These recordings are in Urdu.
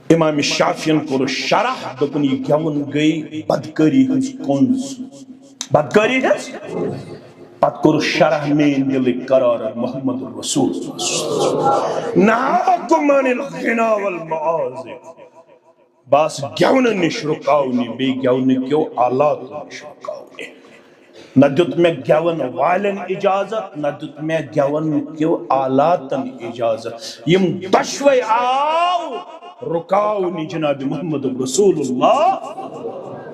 امام شافعین کو شرح دپن یہ گیون گئی بدکاری ہنس کنز بدکاری ہنس پت کور شرح مین دل قرار محمد الرسول نہاکم عن الغنا والمعازف بس گیون نش رکاونی بی گیون کیو آلات نش رکاونی نہ دیت میں گیون والن اجازت نہ دیت میں گیون کیو آلاتن اجازت یم دشوی آو رکاونی جناب محمد رسول اللہ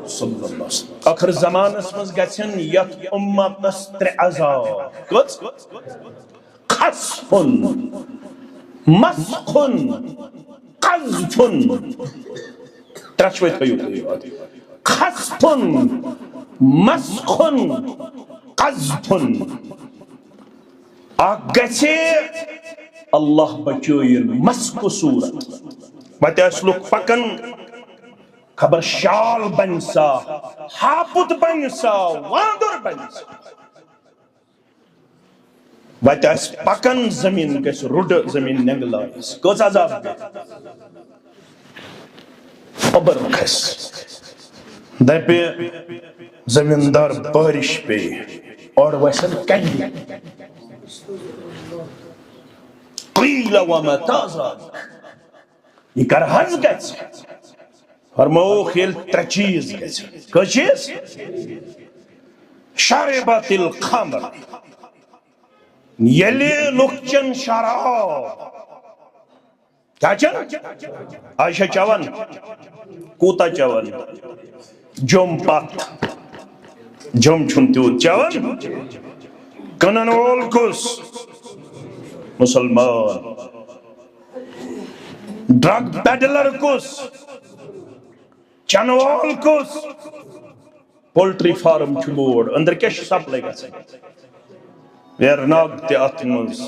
صلی اللہ علیہ وسلم آخر زمان اسمز گچن یت امت استر عذاب کت خصفن مسخن قذفن ترشوی تھیو خصفن مسخن قذفن آگچے اللہ بچوئن مسک صورت وات اسلوک پکن خبر شال بنسا ہاپت بنسا واندر بنسا وات اس پکن زمین گس رڈ زمین نگلائس کس عذاب گئے ابر کھس دے پہ زمیندار بارش پہ اور ویسن کنڈی قیل وما تازاد یہ کر حض گز فرمو خیل ترچیز گز کچیز شربت الخمر یلی لکچن شراب کیا چن عائشہ چون کوتا چون جم پت جم چھنتیو چون کنن وول کس مسلمان ڈرگ پیڈلر کس چنوال کس پولٹری فارم چھ بوڑ اندر کیا سپلائی گا ویرناگ تے اتمنز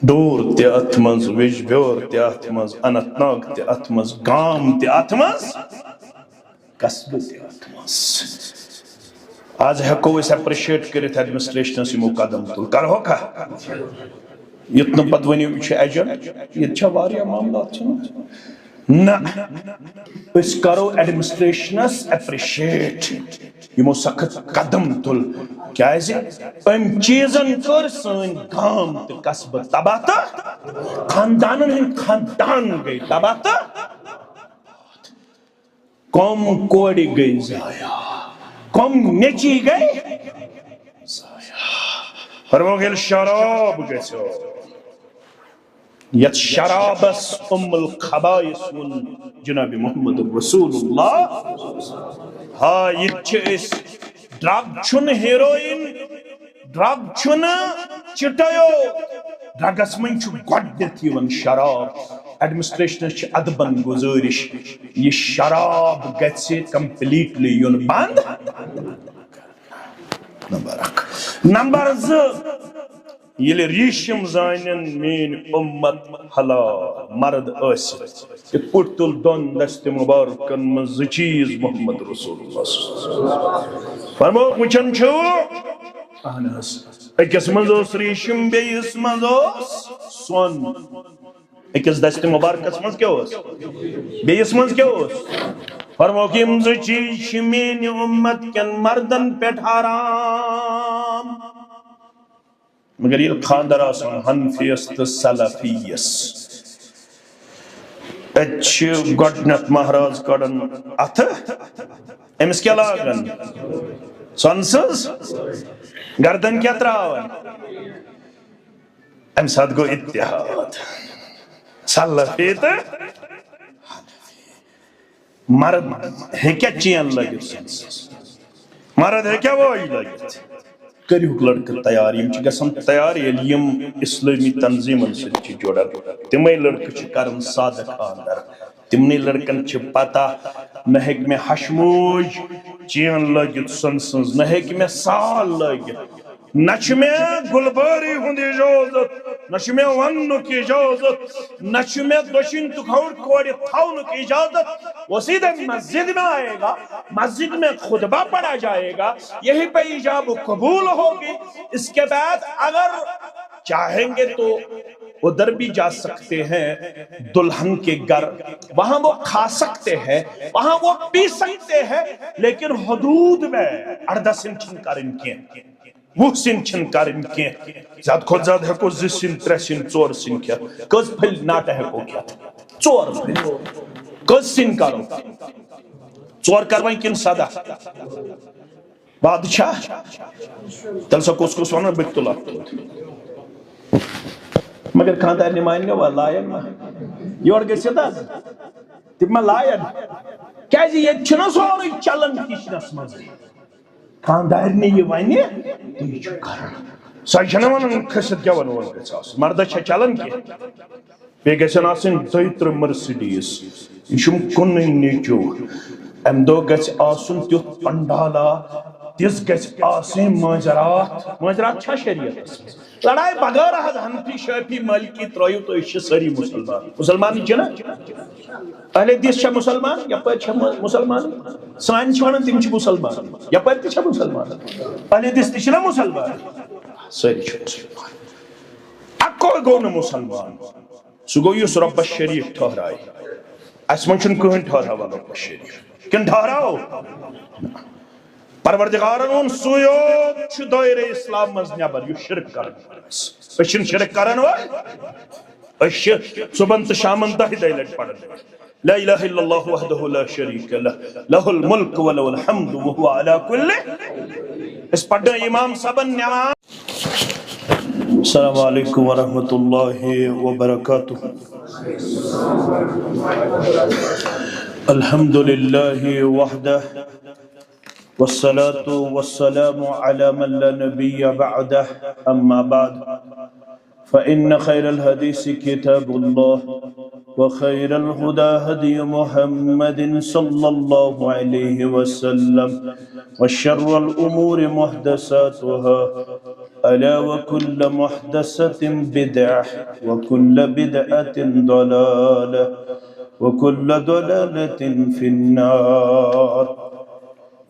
دور تے اتمنز ویج بیور تے اتمنز انت ناگ تے اتمنز گام تے اتمنز قصب تے اتمنز آج ہکو اس اپریشیٹ کرت ایڈمنسٹریشن سے مقدم تل کر ہوکا یتن پدونی چھے ایجنٹ یہ چھا واریا معاملات چھنا نا اس کرو ایڈمنسٹریشنس اپریشیٹ یہ مو سخت قدم تل کیا ہے ام چیزن کر سن گام تے قصب تباتا خاندانن ہن خاندان گئی تباتا قوم کوڑی گئی زایا قوم نیچی گئی زایا فرمو گل شراب گسو یت شرابس ام الخبائث جناب محمد رسول اللہ ہاں یہ اس ڈرگ چھن ہیروئن ڈرگ چھن چٹایو ڈرگس من چھو گوڈنیتھ یون شراب ایڈمنسٹریشن چھ ادبن گزارش یہ شراب گژھِ کمپلیٹلی یون بند نمبر 2 یلی ریشم زانن مین امت حلال مرد ٲسِتھ یِتھ پٲٹھۍ تُل دۄن دستہِ مُبارکن منٛز 2 چیٖز محمد رسول اللہ فرموکھ وٕچھان چھِو اہن حظ أکِس منٛز اوس ریشم بیٚیِس منٛز اوس سۄن أکِس دستہِ مُبارکس منٛز کیٛاہ اوس بیٚیِس منٛز کیٛاہ اوس فرموکھ یِم 2 چیٖز چھِ میٛانہِ اُمت کٮ۪ن مردن پٮ۪ٹھ حرام مگر یہ خاندر آسان حنفیس تو سلفیس اچھ گوڈنت مہراز کڑن اتھ امس کیا لاگن سنسز گردن کیا تراون ام ساتھ گو اتحاد سلفی تو مرد ہے کیا چین لگت سنسز مرد ہے کیا وہی لگت کریوک لڑکہ تیار یم چھ گژھان تیار ییٚلہِ یم اسلامی تنظیمن سۭتۍ چھِ جوڑان تمے لڑکہ چھِ کران سادٕ خاندر تمنے لڑکن چھِ پتہ نہ ہیٚکہِ مےٚ ہشموج چین لٲگِتھ سۄنہٕ سٕنٛز نہ ہیٚکہِ مےٚ سال لٲگِتھ نہ چھُ مےٚ گُلباری ہُنٛد اجازت نہ چھُ مےٚ وننُک اجازت نہ چھُ مےٚ دۄشِنۍ تُکھوڑ کورِ تھاونُک اجازت وہ سیدھے مسجد میں آئے گا مسجد میں خطبہ پڑھا جائے گا یہی پہ ایجاب قبول ہوگی اس کے بعد اگر چاہیں گے تو ادھر بھی جا سکتے ہیں دلہن کے گھر، وہاں وہ کھا سکتے ہیں، وہاں وہ پی سکتے ہیں، لیکن حدود میں 18 سن چھن کرن کی، 20 سن چھن کرن کی، زیادہ کھوت زیادہ ہے کو 2 سن 3 سن 4 سن کیا، کس پھل ناٹا ہے کو کیا 4 پھل کس سن کرو 4 کروائیں کن صدا بادشاہ تل سا کس وانا بکت اللہ مگر خاندار نمائن گا لائن ما یور گئی سیدھا تم لائن کیا جی یہ چھنا سوری چلن کشنس مزی خاندار نے یہ وائنی یہ چھو کرن سائی چھنا ونن کھسد کیا ونن گئی ساس مردہ چھا چلن کی بے گئی سن آسن 2 مرسیڈیز یہ کنن نیچو ام دو گئی آسن تیت پنڈالا تیس گئی آسن ماجرات چھا شریعت لڑائی بغیر حد ہنفی شافی مالکی ترائیو تو اس سری مسلمان ہی چھنا اہل حدیث چھا مسلمان یا پر چھا مسلمان سائن چھوانا تیم چھا مسلمان یا پر چھا مسلمان اہل حدیث چھنا مسلمان سری چھا مسلمان اکو گونا مسلمان سگو یوس رب الشریف ٹھہرائی اس منچن کہن ٹھہرا والا رب الشریف کن ٹھہراؤ پروردگارن سویوت چھ دائر اسلام مز نیبر یہ شرک کرن اشن شرک کرن اش صبح تو شامن دہ لٹ پڑھن لا الہ الا اللہ وحدہ لا شریک لہ لہ الملک ولہ الحمد وهو علی کل اس پڑھنا امام صاحبن نماز السلام علیکم ورحمۃ اللہ وبرکاتہ الحمد للہ وحدہ والصلاة والسلام على من لا نبي بعده أما بعد فإن خير الحديث كتاب الله وخير الهدى هدي محمد صلى الله عليه وسلم وشر الأمور محدثاتها ألا وكل محدثة بدعة وكل بدعة ضلالة وكل ضلالة في النار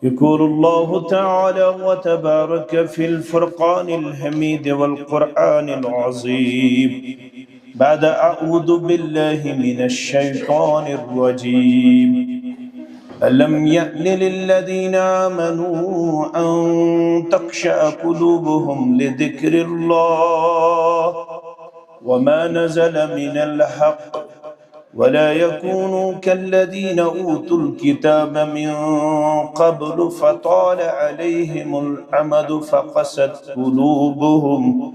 يقول الله تعالى وتبارك في الفرقان الحميد والقرآن العظيم بعد أعوذ بالله من الشيطان الرجيم ألم يأن للذين آمنوا أن تخشع قلوبهم لذكر الله وما نزل من الحق ولا يكونوا كالذين أوتوا الكتاب من قبل فطال عليهم الأمد فقست قلوبهم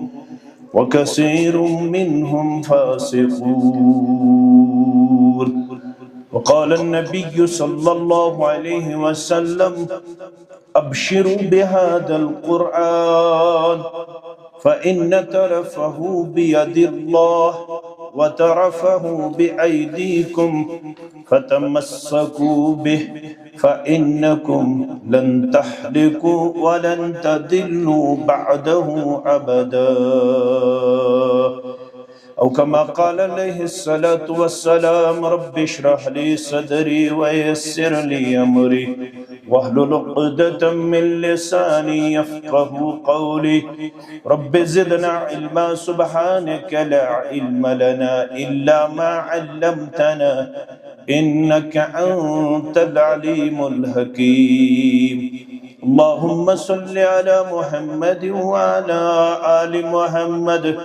وكثير منهم فاسقون وقال النبي صلى الله عليه وسلم أبشروا بهذا القرآن فإن ترفه بيد الله وترفه بأيديكم فتمسكوا به فإنكم لن تحلكوا ولن تضلوا بعده أبدا أو كما قال عليه الصلاة والسلام رب اشرح لي صدري ويسر لي أمري واحلل عقدة من لساني يفقه قولي رب زدنا علما سبحانك لا علم لنا إلا ما علمتنا إنك أنت العليم الحكيم اللهم صل على محمد وعلى آل محمد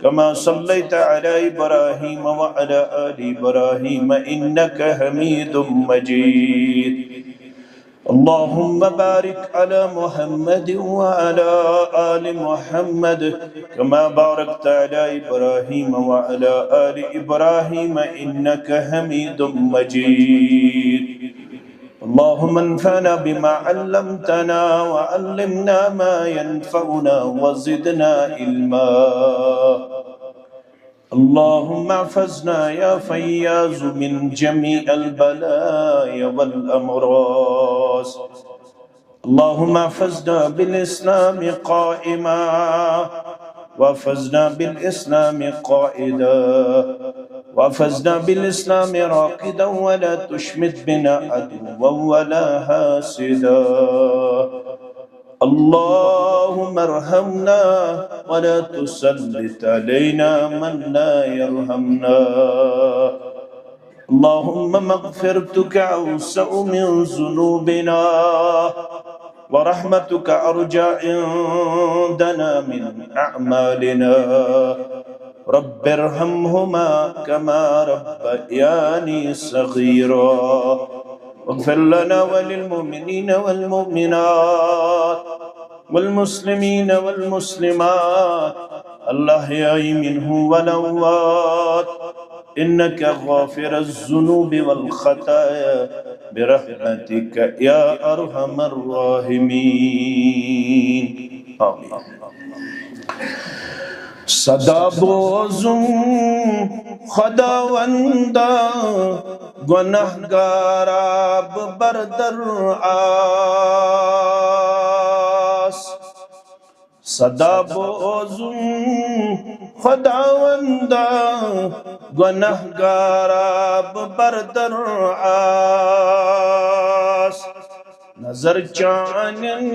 كما صليت على إبراهيم وعلى آل إبراهيم إنك حميد مجيد اللهم بارك على محمد وعلى آل محمد كما باركت على إبراهيم وعلى آل إبراهيم إنك حميد مجيد اللهم انفعنا بما علمتنا وعلمنا ما ينفعنا وزدنا علما اللهم احفظنا يا فياض من جميع البلايا والأمراض اللهم احفظنا بالإسلام قائما واحفظنا بالإسلام قائدا واحفظنا بالإسلام راقدا ولا تشمت بنا عدوا ولا حاسدا اللهم ارحمنا ولا تسلط علينا من لا يرحمنا اللهم مغفرتك أوسع من ذنوبنا ورحمتك أرجى عندنا من أعمالنا رب ارحمهما كما ربياني صغيرا واغفر لنا وللمؤمنين والمؤمنات والمسلمين والمسلمات الأحياء منهم والأموات إنك غافر الذنوب والخطايا برحمتك يا أرحم الراحمين آمين صدا بوزم خداوندا گناہگاراب بردر آس صدا بوزم خداوندا گناہگاراب بردر آس نظر چانن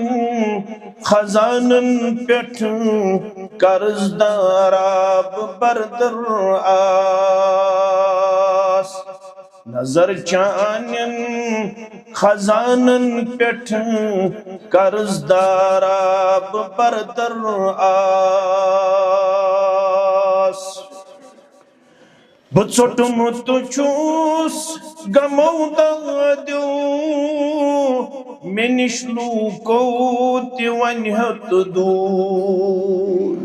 خزانن پیٹھ قرض داراب بردر آس نظر چانن خزانن پیٹھ قرض داراب بردر آس بچوٹمت چھوس گمو دادیو میں نش لوکو تی ونہت دور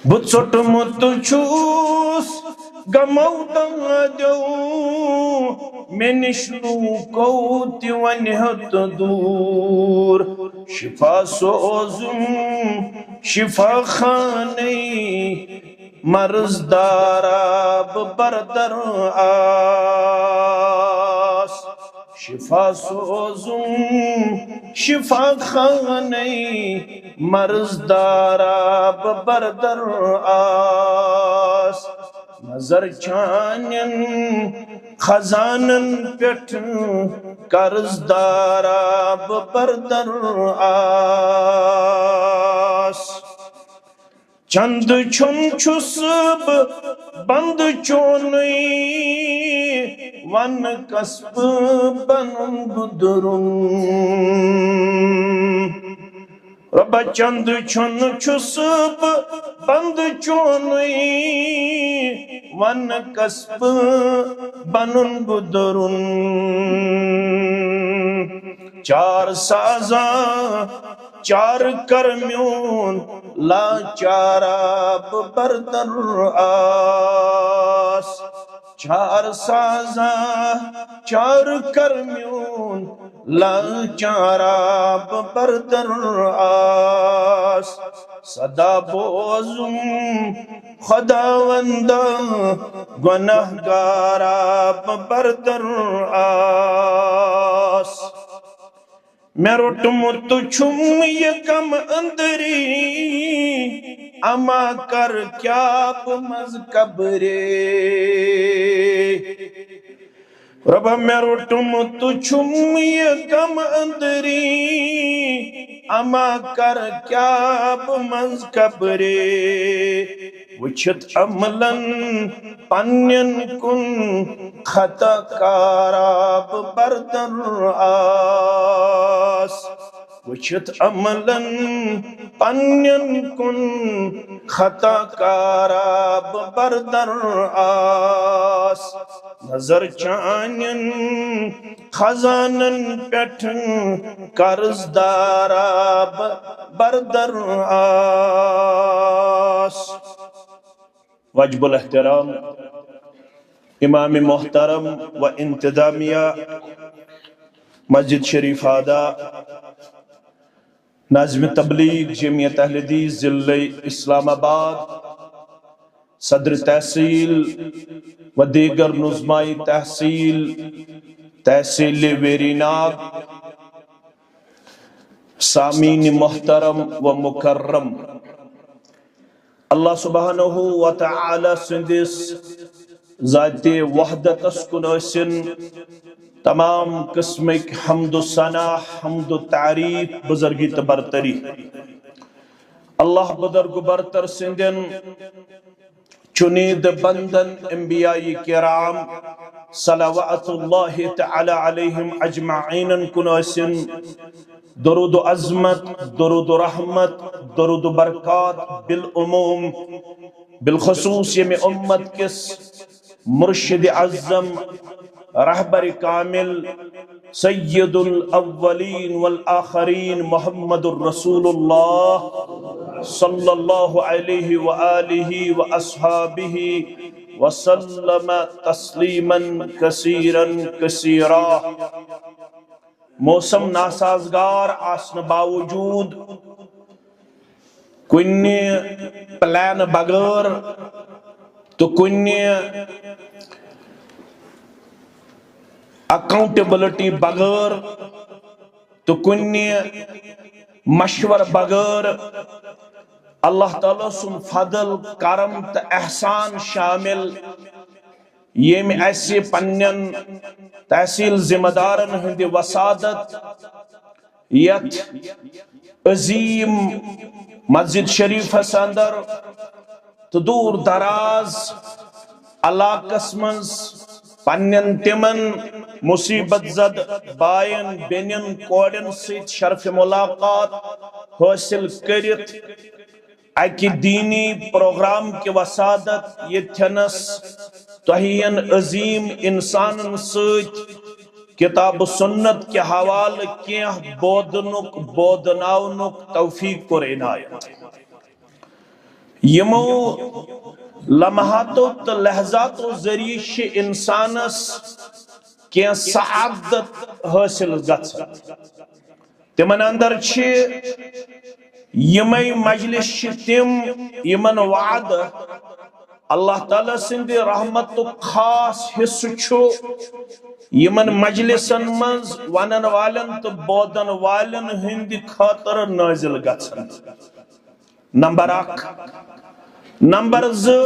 بچوٹمت چھوس گمو دادیو میں نش لوکو تی ونہت دور شفا سوزم شفا خانی مرض داراب بردر آس شفا سوزم شفا خانی مرض داراب بردر آس نظر چانن خزانن پیٹھ قرض داراب بردر آس چند چھن چھسب بند چونی ون کسب بنم بدرن رب چند چھن چھسب بند چونی ون کسب بنم بدرن چار سازاں چار کرمیون لا چاراب بردر آس چار سازاں چار کرمیون لا چاراب بردر آس صدا بوزم خداوندا گناہگاراب بردر آس میں روٹمت چھم یہ کم اندری اما کر کیا مذکبرے رب میں روٹمت چھم یہ کم اندری اما کر کیا مذکبرے وچھت عملن پنین کن خطا کاراب بردر آس وچھت عملن پنین کن خطا کاراب بردر آس نظر چانین خزانن پیٹھ قرض داراب بردر آس واجب الاحترام امام محترم و انتظامیہ مسجد شریف آدھا ناظم تبلیغ جمعیت اہل حدیث ضلع اسلام آباد صدر تحصیل و دیگر نظمائی تحصیل تحصیل ویری ناگ سامعین محترم و مکرم اللہ سبحانہ و تعالی سندس ذات وحدت اسکن اسن تمام قسمک حمد و ثنا حمد و تعریف بزرگی تبرتری اللہ بزرگ برتر سندن چنید بندن انبیاء کرام صلوات اللہ تعالی علیہم اجمعین کنوسن درود و عظمت درود و رحمت درود و برکات بالعموم بالخصوص یہ میں امت کس مرشد اعظم رہبر کامل سید الاولین والآخرین محمد الرسول اللہ صلی اللہ علیہ وآلہ واصحابہ وسلم تسلیما کثیرا کثیرا موسم ناسازگار آسن باوجود کنی پلان بغیر تو کنی اکاؤنٹیبلٹی بغیر تو کنی مشور بغیر اللہ تعالیٰ سن فضل کرم تا احسان شامل یہ میں ایسے پنین تحصیل ذمہ دارن ہندی وسادت یت عظیم مسجد شریف اندر تو دور دراز علاقس منز پنین تمن مصیبت زد بائن بینین کوڑن سیت شرف ملاقات حاصل کرت اکی دینی پروگرام کے وسادت یہ تھنس تہین عظیم انسان سیت کتاب و سنت کے حوال کیا بودنک بودناونک توفیق کو عنایت یمو لمحات و لحظات و ذریعش انسانس کیا سعادت حاصل گژھان تمن اندر چھ یمی مجلس تم یمن وعد اللہ تعالیٰ سند رحمت و خاص حصہ چھو یمن مجلسن منز ونن والن تو بودن والن ہند خاطر نازل گژھان نمبر 1 نمبر 2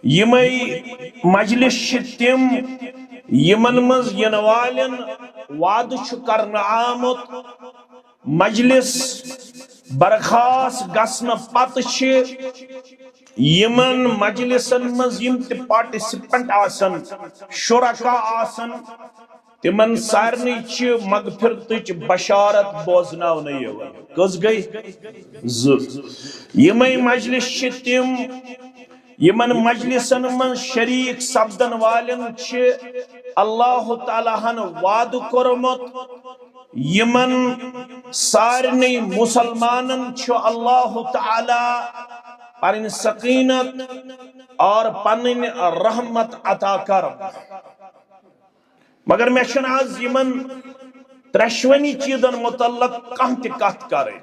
یمی مجلس تم یمن منز ین والن وعد چھ کرن آمت مجلس برخاست گسن پت یمن مجلسن مز یم تی پارٹیسپنٹ آسن شرکا آسن تمن سارنی چھ مغفرتچ بشارت بوزناو نہیں کس گئی یمی مجلس تم یمن مجلسن من شریک سبدن والن چھ اللہ تعالیٰ ہن وعد کرمت یمن سارنی مسلمانن چھ اللہ تعالیٰ پن سکینت اور پن رحمت عطا کر مگر میں چھن آز یمن ترشونی چیزن متعلق کانت کت کرے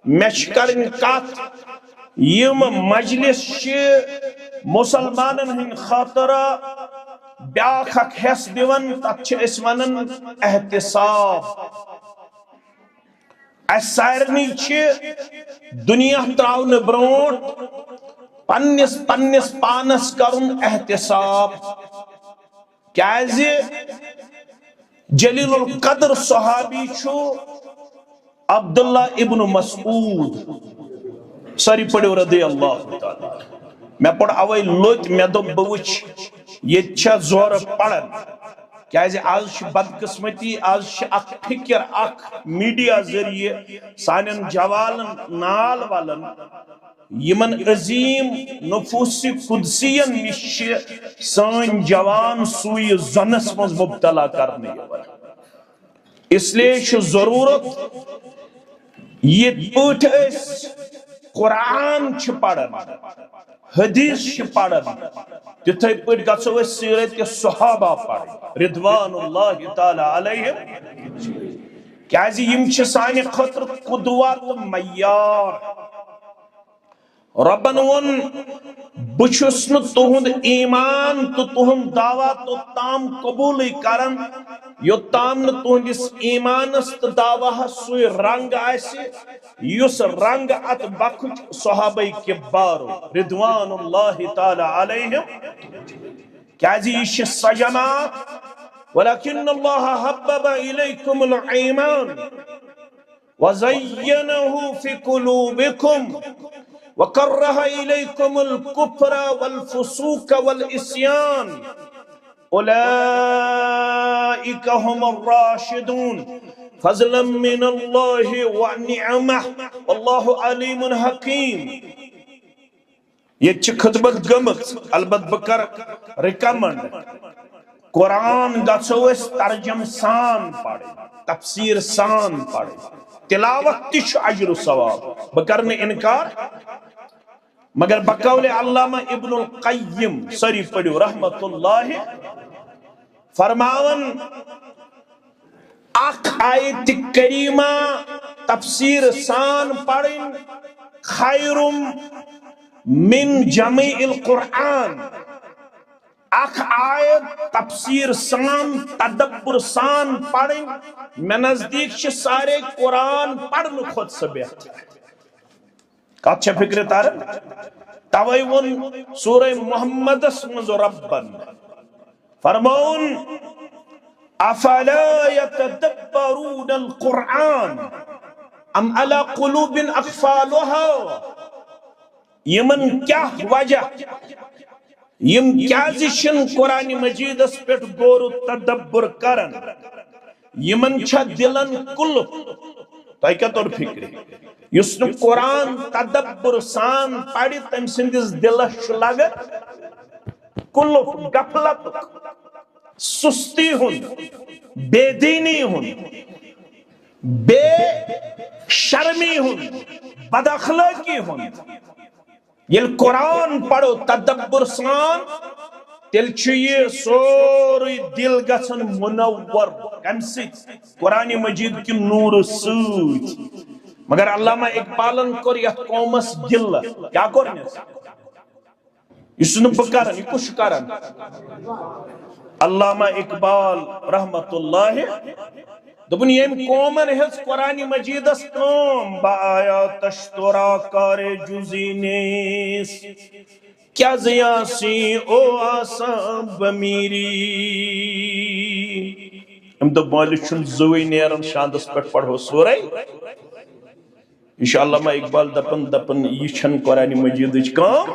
میں کرن کت یم مجلس چھ مسلمانن ہن خاطر بیاکھ اکھ حص دیون تت چھ اس ونن احتساب اس سارنی چھ دنیا تراون برونٹ پنس پانس کرن احتساب کیازِ جلیل القدر صحابی چھو عبداللہ ابن مسعود ساری پڑھو رضی اللہ تعالیٰ میں پڑھ آوائی لوت میں دو بوچ یہ چھا زور پڑھن کیازِ آج بدقسمتی آج اک فکر اک میڈیا ذریعے سانن جوالن نال والن یمن عظیم نفوس قدسین نش سان جوان سوئی زنس مز مبتلا کرنے اس لیے ضرورت یہ پوٹ اس قرآن چھ پڑھن حدیث چھ پڑھن تتھے پوٹ گژھو اس سیرت صحابہ پڑھن رضوان اللہ تعالی علیہم کیازِ یم چھ سانہ خاطر قدوت معیار ربن ون بچھس نہ تہند ایمان تو تہند دعویٰ تو تام قبول کرن یوتام نہ تہندس ایمانس تو دعویٰ سوی رنگ آسی یس رنگ ات بخچ صحابہ کبارو رضوان اللہ تعالی علیہم کیازِ یہ سجماعت وَلَكِنَّ اللَّهَ حَبَّبَ إِلَيْكُمُ الْإِيمَانَ وَزَيَّنَهُ فِي قُلُوبِكُمْ وَكَرَّهَ إِلَيْكُمُ الْكُفْرَ وَالْفُسُوقَ وَالْعِصْيَانَ أُولَئِكَ هُمُ الرَّاشِدُونَ فَضْلًا مِّنَ اللَّهِ وَنِعْمَةً وَاللَّهُ عَلِيمٌ حَكِيمٌ. یہ خطبت گمت البت بکر ریکمنڈ قرآن گژھو اس ترجم سان پڑھیں، تفسیر سان پڑھیں، تلاوت تش اجر و ثواب. بکر نے انکار مگر بقول علامہ ابن القیم سری پڑھو رحمت اللہ فرماون اخ آیت کریمہ تفسیر سان پڑھیں خیر من جمع القرآن. اخ آیت تفسیر سان تدبر سان پڑھیں میں نزدیک سارے قرآن پڑھنے خود سے بہتر ہے. کات چھے فکر تارا توائی ون سورہ محمد اسمز ربن فرمون افلا يتدبرون القرآن ام على قلوب اقفالها. یمن کیا وجہ یم کیازشن قرآن مجید اس پیٹ غور و تدبر کرن یمن چھا دلن کلو تو کیا طور فکری یسن قرآن تدبر سان پڑی تم سندس دلش لگر کلو غفلت سستی ہن بے دینی ہن بے شرمی ہن بد اخلاقی ہن. یل قرآن پڑھو تدبر سان تیل یہ سوری دل گژھن منور کم ست قرآن مجید کی نور سوت. مگر علامہ اقبالن کور یت قومس گل کیا کرنس یہ بکرن یہ کش کرن. علامہ اقبال رحمت اللہ دبن یم قومن ہز قرآن مجید اس قوم با آیا تشترا کار جزی نیس کیا زیاسی او آسان بمیری. ام دو مالشن زوی نیرن شاندس پر پڑھو سورہ انشاءاللہ ما اقبال دپن یہ چھن قرآن مجید اچ کام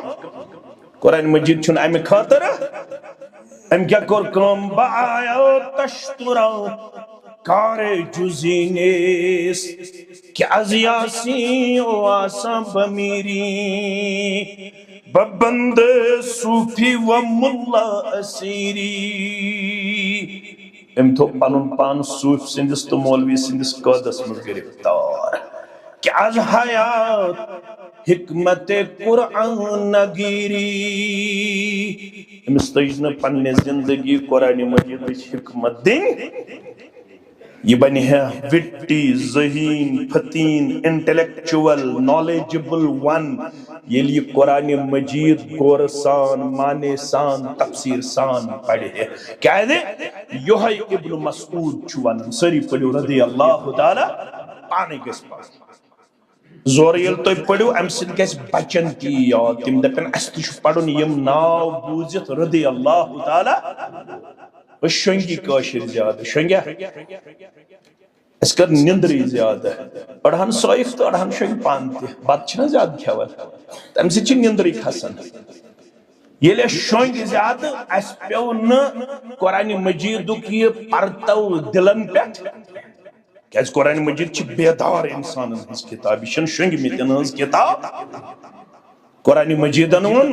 قرآن مجید چھن امی خاطر ام کیا کور کام با آیا تشترا کار جزی نیس کیا ازیاسی او آسان بمیری ببند صوفی و ملا اسیری. ام تو پانون پان صوف سندس تو مولوی سندس قدس مز گرفتار کہ از حیات حکمت قرآن نگیری. امستجن پنی زندگی قرآن مجید حکمت دیں یہ بنی ہے وٹی ذہین فتین انٹلیکچول نالیجبل ون یہ قرآن مجید غور سان معنی سان تفسیر سان پڑھے ہے. کیا ہے یہ ابن مسعود چون سری پڑھو رضی اللہ تعالی پانے کس پاس زور یل تو پڑھو ام سن کس بچن کی یاد تم دپن استش پڑھن یم ناو بوزت رضی اللہ تعالی شنگی کاشر زیادہ شنگیا اس کر نندری زیادہ اڑہن سوئف تو اڑہن شنگ پانتے بات چھنا زیادہ کھیوال تم سے چھ نندری کھسن یہ لئے شنگ زیادہ اس پیو نا قرآن مجید کی پرتو دلن پیٹ کہ اس قرآن مجید چھ بیدار انسان اس کتاب شن شنگ میتن اس کتاب قرآن مجیدن ون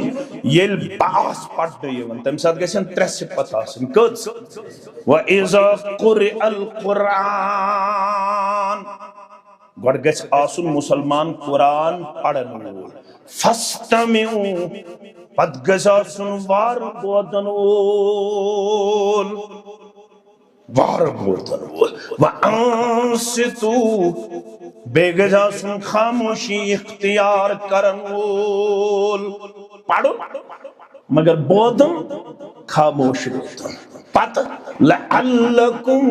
یل باس پڑھ دئی ون تم ساتھ گژھن ترے صفت آسن کت وَإِذَا قُرِئَ الْقُرْآنُ گوڑ گژھ آسن مسلمان قرآن پڑھن وول فَاسْتَمِعُوا پت گژھ آسن وار بودن وول وَأَنصِتُوا بے گژھ آسن خاموشی اختیار کرن وول پڑھو مگر بودن خاموش روتن پت لَعَلَّكُمْ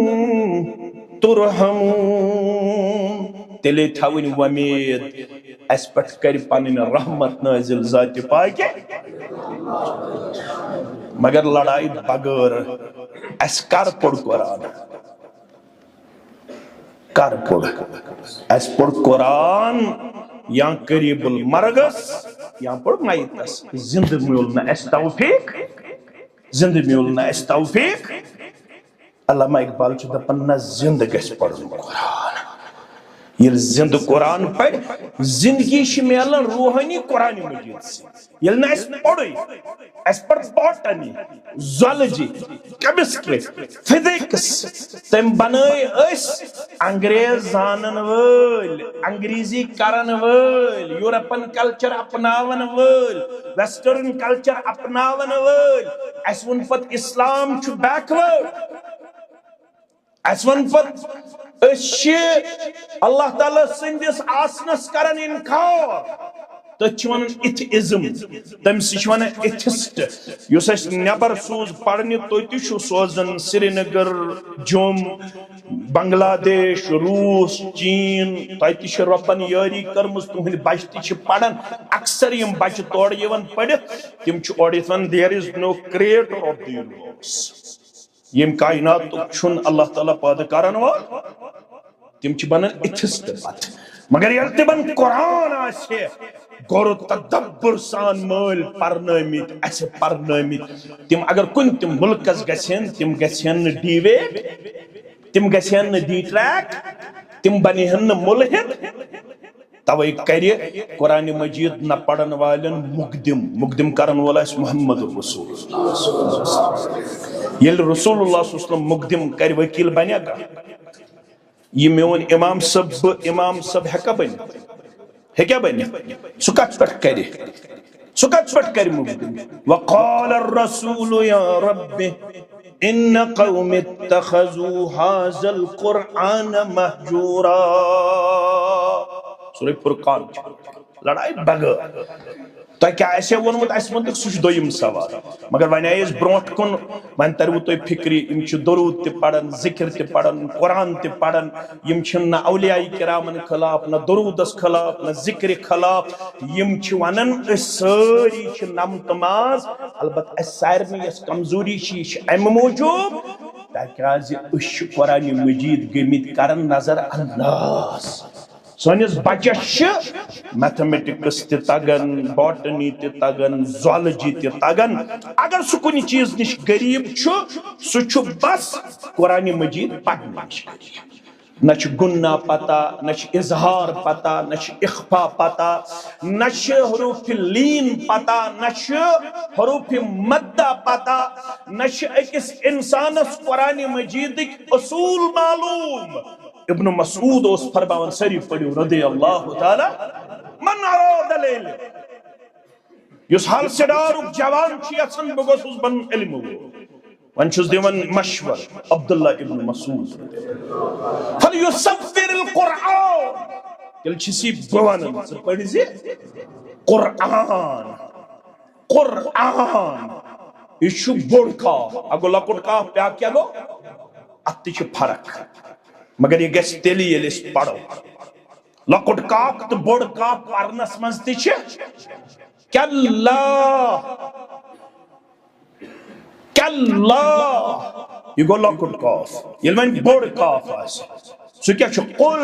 تُرْحَمُونَ تیلے تھاوین ومید اس پٹ کر پانین رحمت نازل ذات پاکے مگر لڑائی بغیر اس کر پڑ قرآن کر پڑ اس پڑ قرآن یا قریب المرگس یا پڑ مائتس زند میولنا اس توفیق زند میولنا اس توفیق علامہ اقبال چھو دپن نا زند گس پڑھن قرآن یل زند قرآن پڑھ زندگی شمیلن روحانی قرآن مجید سے یل نا اس پڑھوئی اس پر باٹنی زولوجی کیمسٹری فزکس تم بنائی اس انگریز زانن ول انگریزی کرن ول یورپن کلچر اپناون ول ویسٹرن کلچر اپناون ول اس ون پت اسلام چھو بیکورڈ اس ون پت اللہ تعالیٰ سندس آسنس کرن انکار تچوان ایتھئزم تم سچوان ایتھسٹ یوس اس نیبر سوز پڑھنی تو تیشو سوزن سری نگر جوم بنگلہ دیش روس چین تو تیش ربن یاری کرمز تمہیں بچتی چھ پڑھن اکثر یم بچ توڑ یون پڑھت تم چھ اوڑیتن there is no creator of the universe M کائنات تو چھن اللہ تعالیٰ پاد کرن وال تم چھ بنن ایتھسٹ پت مگر یل تمن قرآن آسے گور تدبر سان مل پرنامت اس پرنامت تم اگر کن تم ملکس گسین تم گسین ڈیویٹ تم گسین ڈی ٹریک تم بنہن ملحد توئی کری قرآن مجید نہ پڑھن والن مقدم کرن والا اس محمد رسول اللہ یل رسول اللہ صلی اللہ علیہ وسلم مقدم کر وکیل بنیا گا یہ میون امام سب ہیکا بنی سکت پٹ کری مقدم وقال الرسول یا رب ان قوم اتخذوا هذا القرآن مہجورا سورہ فرقان لڑائی بغیر تو کیا ایسے ونمت اس منتق سوچ دویم سوال مگر وانی ایس برونٹ کن وانی ترو تو فکری یم چھ درود تی پڑھن ذکر تی پڑھن قرآن تی پڑھن یم چھن نہ اولیاء کرامن خلاف نہ درودس خلاف نہ ذکر خلاف یم چھ ونن اس ساری چھ نمتماز البت اس سائر میں اس کمزوری چھ ام موجود تاکہ اس قرآن مجید گمت کرن نظر انداز سونس بچس میتھمیٹکس تی تگن باٹنی تی تگن زوالوجی تی تگن اگر سہ کن چیز نش غریب سہ بس قرآن مجید پڑھنے نش غریب نہ گنہ پتہ نہ اظہار پتہ نہ اخفا پتہ نہ حروف لین پتہ نہ حروف مدہ پتہ نہ اکس انسانس قرآن مجید اصول معلوم ابن مسعود اس فرماون سری پڑھو رضی اللہ تعالی من اراد العلم یس حال سڈارک جوان چھ یژھان بہ گوسس بن علم ون چھس دیون مشور عبداللہ ابن مسعود فلیصفر القرآن تیل چھسی بہ ونان ژٕ پڑھ زِ قرآن یہ چھ بوڑ کاف اگو لکٹ کاف بیاکھ کیا گو ات تہ چھ فرق مگر یہ گس تیلی یل اس پڑھو لکٹ کاف تو بوڑ کاف پرنس مز تہ کلا یہ گو لکٹ کاف یل ون بوڑ کاف آس سہ کیا چھ قل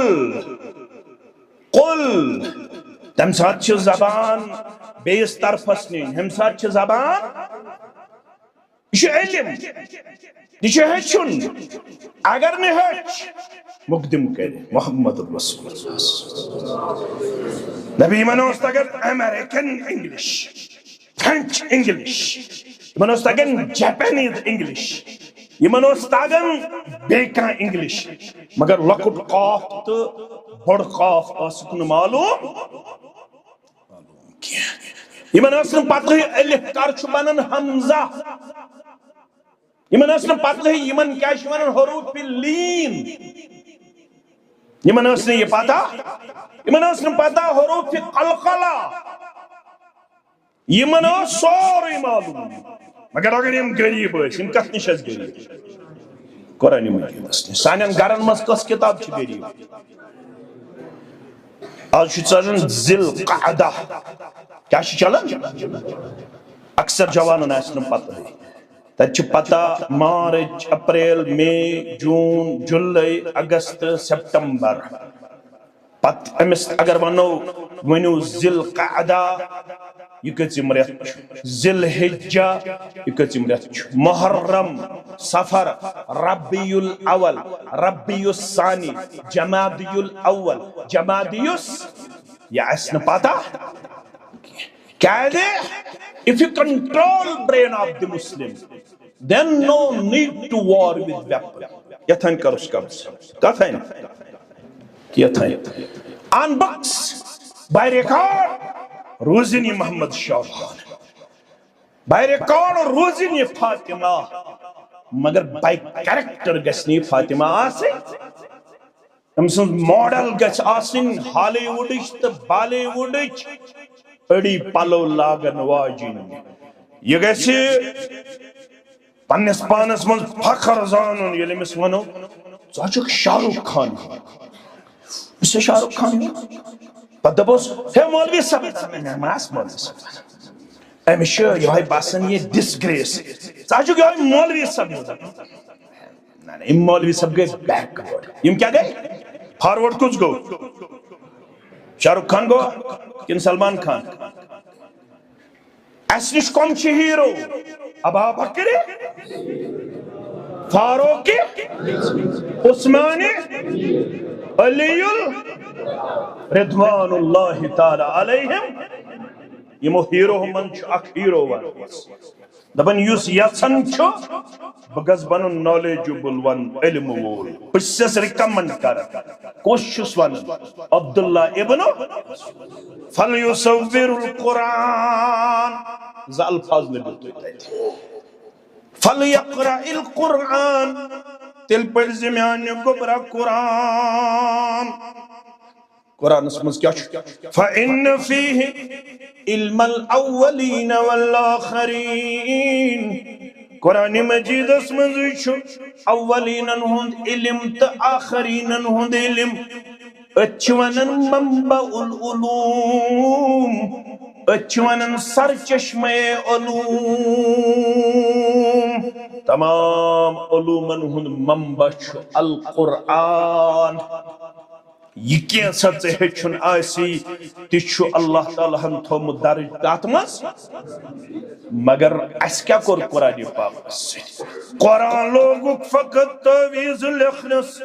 تم سات چھ زبان بیس طرفس نین ہم سات چھ زبان یہ علم یہ ہچن اگر نہ ہچ مقدم کرے محمد رسول اللہ نبی منوس تگر امریکن انگلش فرنچ انگلش منوس تگن جاپانیز انگلش یہ منوس تگن بیکا انگلش مگر لکٹ قاف تو بڑ قاف اسکن معلوم کیا یہ منوس پتہ الف کر چھ بنن حمزہ یمن اسن پتہ یمن کیا چھ ونن حروف لین یمن اسن یہ پتہ یمن اسن پتہ حروف قلقلہ یمن سوری معلوم مگر اگر یم غریب اس یم کت نش غریب قرآن مجید اس سانن گرن مز کس کتاب چھ غریب آج چھ چلن ذل قعدہ کیا چھ چلن اکثر جوانن اسن پتہ تچ پتہ مارچ اپریل مئی جون جولائی اگست سپٹمبر پت امس اگر ونو ذل قعدہ یہ کتم رت ذل حجہ یہ کتم رت محرم سفر ربیع الاول ربیع الثانی جمادی الاول جمادی یہ اسن پتہ کیا ہے if you control brain of the Muslim then no need to war with weapon یتھن کرس قبض کتھن on books by record روزنی Muhammad شاہان by record روزنی Fatima مگر by character گسنی فاطمہ آسے ہم سن ماڈل گس آسن ہالی ووڈش تو بالی ووڈش اڑی پلو لاگن واجن یہ گسی پنس پانس من فخر زانن یل امس ونو ژٕ شاہ رخ خان بس شاہ رخ خان پتہ دپوس ہے مولوی صاحب ماس مولوی صاحب امس یہ باسان یہ ڈسگریس ژٕ یہ مولوی صاحب نہ مولوی صاحب گئی بیکورڈ یم کیا گئی فارورڈ کچھ گو شاہ رخ خان گو کن سلمان خان اس نش کم چھ ہیرو ابا بکر فاروق عثمان علی رضوان اللہ تعالی علیہم یمو ہیرو من اخ ہیرو دپن یس یژھان بگس بنن نالیجبل ون علم وول بس ریکمنڈ کر کوشش ون عبداللہ ابن فلیصور القرآن ز الفاظ نبی فلیقرأ القرآن تل پر زمیان گبرا قرآن قرآن اسمز کیا فإن فیہ علم الاولین والآخرین قرآن مجید اسمز اولین ہند علم تا آخرین ہند علم اچھوانن منبع العلوم اچھوانن سرچشمہ علوم تمام علومن ہند منبع القرآن یہ کیا سچ ہچن آسی تیچو اللہ تعالیٰ ہم تھوم درج کاتمس مگر اس کیا کر قرآن پاک سے قرآن لوگو فقط تویز لکھنس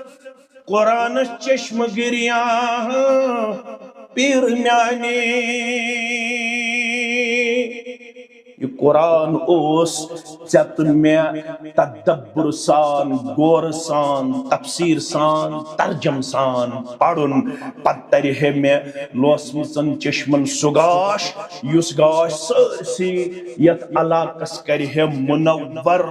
قرآن چشم گریاں پیر میانی یہ قرآن اوس چت میں تدبر سان غور سان تفسیر سان ترجم سان پڑھن پتر ہے میں لوسمسن چشمن سگاش یس گاش سرسی یت علاقس کر ہے منور